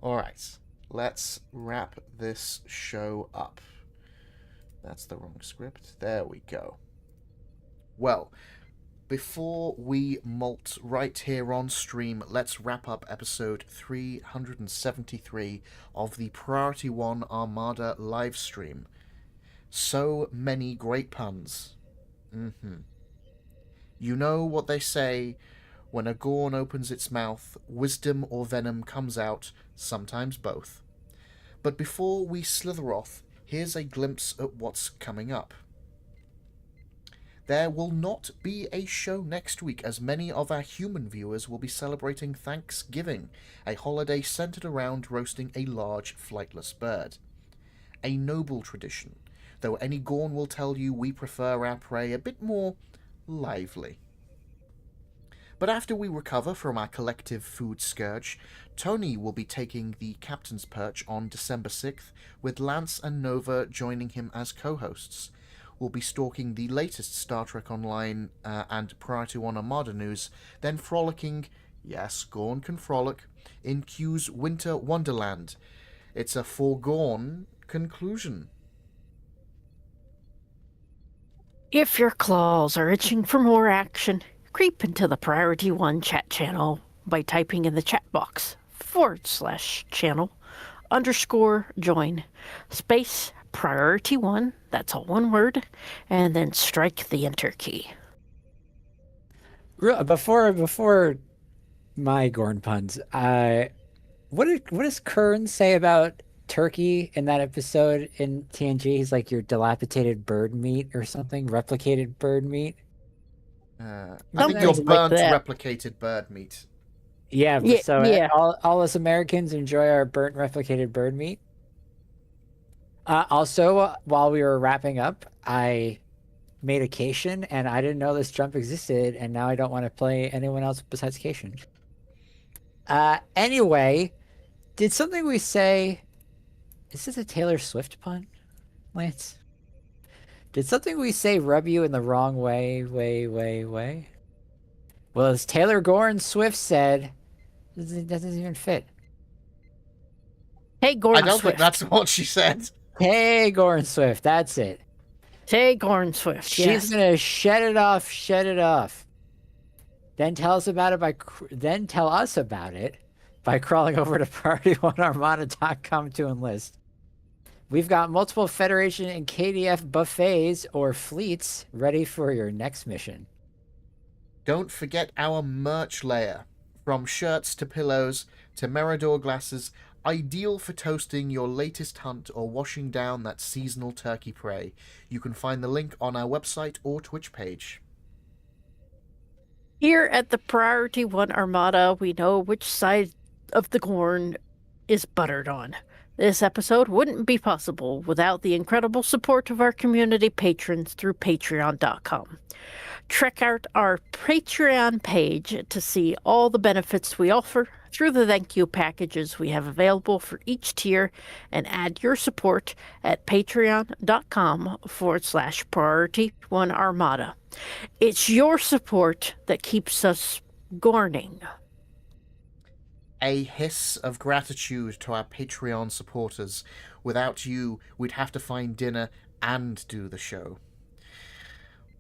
Alright, let's wrap this show up. That's the wrong script. There we go. Well, before we molt right here on stream, let's wrap up episode 373 of the Priority 1 Armada live stream. So many great puns. You know what they say, when a gorn opens its mouth, wisdom or venom comes out, sometimes both. But before we slither off, here's a glimpse at what's coming up. There will not be a show next week, as many of our human viewers will be celebrating Thanksgiving, a holiday centered around roasting a large flightless bird. A noble tradition, though any Gorn will tell you we prefer our prey a bit more lively. But after we recover from our collective food scourge, Tony will be taking the captain's perch on December 6th, with Lance and Nova joining him as co-hosts. We'll be stalking the latest Star Trek Online and Priority 1 Armada news, then frolicking, yes, Gorn can frolic, in Q's Winter Wonderland. It's a foregone conclusion. If your claws are itching for more action, creep into the Priority 1 chat channel by typing in the chat box /channel_join space Priority 1, that's all one word, and then strike the enter key. Before my Gorn puns, what does Kern say about turkey in that episode in TNG? He's like, your dilapidated bird meat or something, replicated bird meat. I think you're burnt replicated bird meat. Yeah, Yeah, so yeah. all us Americans enjoy our burnt replicated bird meat. Also, while we were wrapping up, I made a Cation, and I didn't know this jump existed, and now I don't want to play anyone else besides Cation. Anyway, did something we say... Is this a Taylor Swift pun, Lance? Did something we say rub you in the wrong way? Well, as Taylor Gorn Swift said, that doesn't even fit. Hey, Gorn I don't Swift. think that's what she said. Hey, Gorn Swift, that's it. Hey, Gorn Swift. She's Yes. gonna shed it off. Then tell us about it by crawling over to priority1armada.com to enlist. We've got multiple Federation and KDF buffets or fleets ready for your next mission. Don't forget our merch layer. From shirts to pillows to Meridor glasses, ideal for toasting your latest hunt or washing down that seasonal turkey prey. You can find the link on our website or Twitch page. Here at the Priority 1 Armada, we know which side of the Gorn is buttered on. This episode wouldn't be possible without the incredible support of our community patrons through patreon.com. Check out our Patreon page to see all the benefits we offer through the thank you packages we have available for each tier, and add your support at patreon.com/Priority1Armada. It's your support that keeps us gorning. A hiss of gratitude to our Patreon supporters. Without you, we'd have to find dinner and do the show.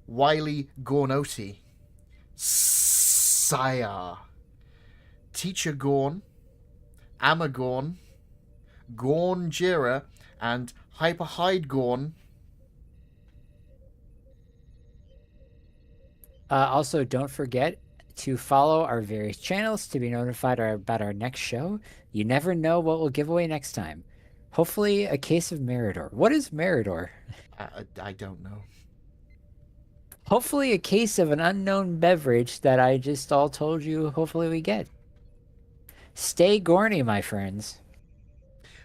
Wiley Gornoti, Sayar, Teacher Gorn, Amagorn, Gorn Jira, and Hyperhide Gorn. Also, don't forget to follow our various channels to be notified about our next show. You never know what we'll give away next time. Hopefully a case of Meridor. What is Meridor? I don't know. Hopefully a case of an unknown beverage that I just all told you hopefully we get. Stay gorny, my friends.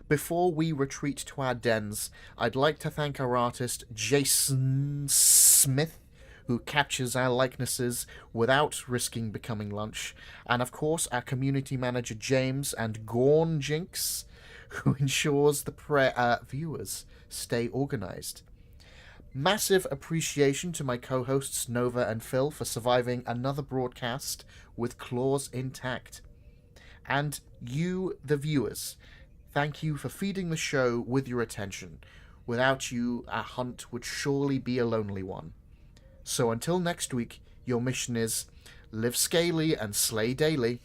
Before we retreat to our dens, I'd like to thank our artist Jason Smith, who captures our likenesses without risking becoming lunch, and of course our community manager James and Gorn Jinx, who ensures the viewers stay organized. Massive appreciation to my co-hosts Nova and Phil for surviving another broadcast with claws intact. And you, the viewers, thank you for feeding the show with your attention. Without you, our hunt would surely be a lonely one. So until next week, your mission is live scaly and slay daily.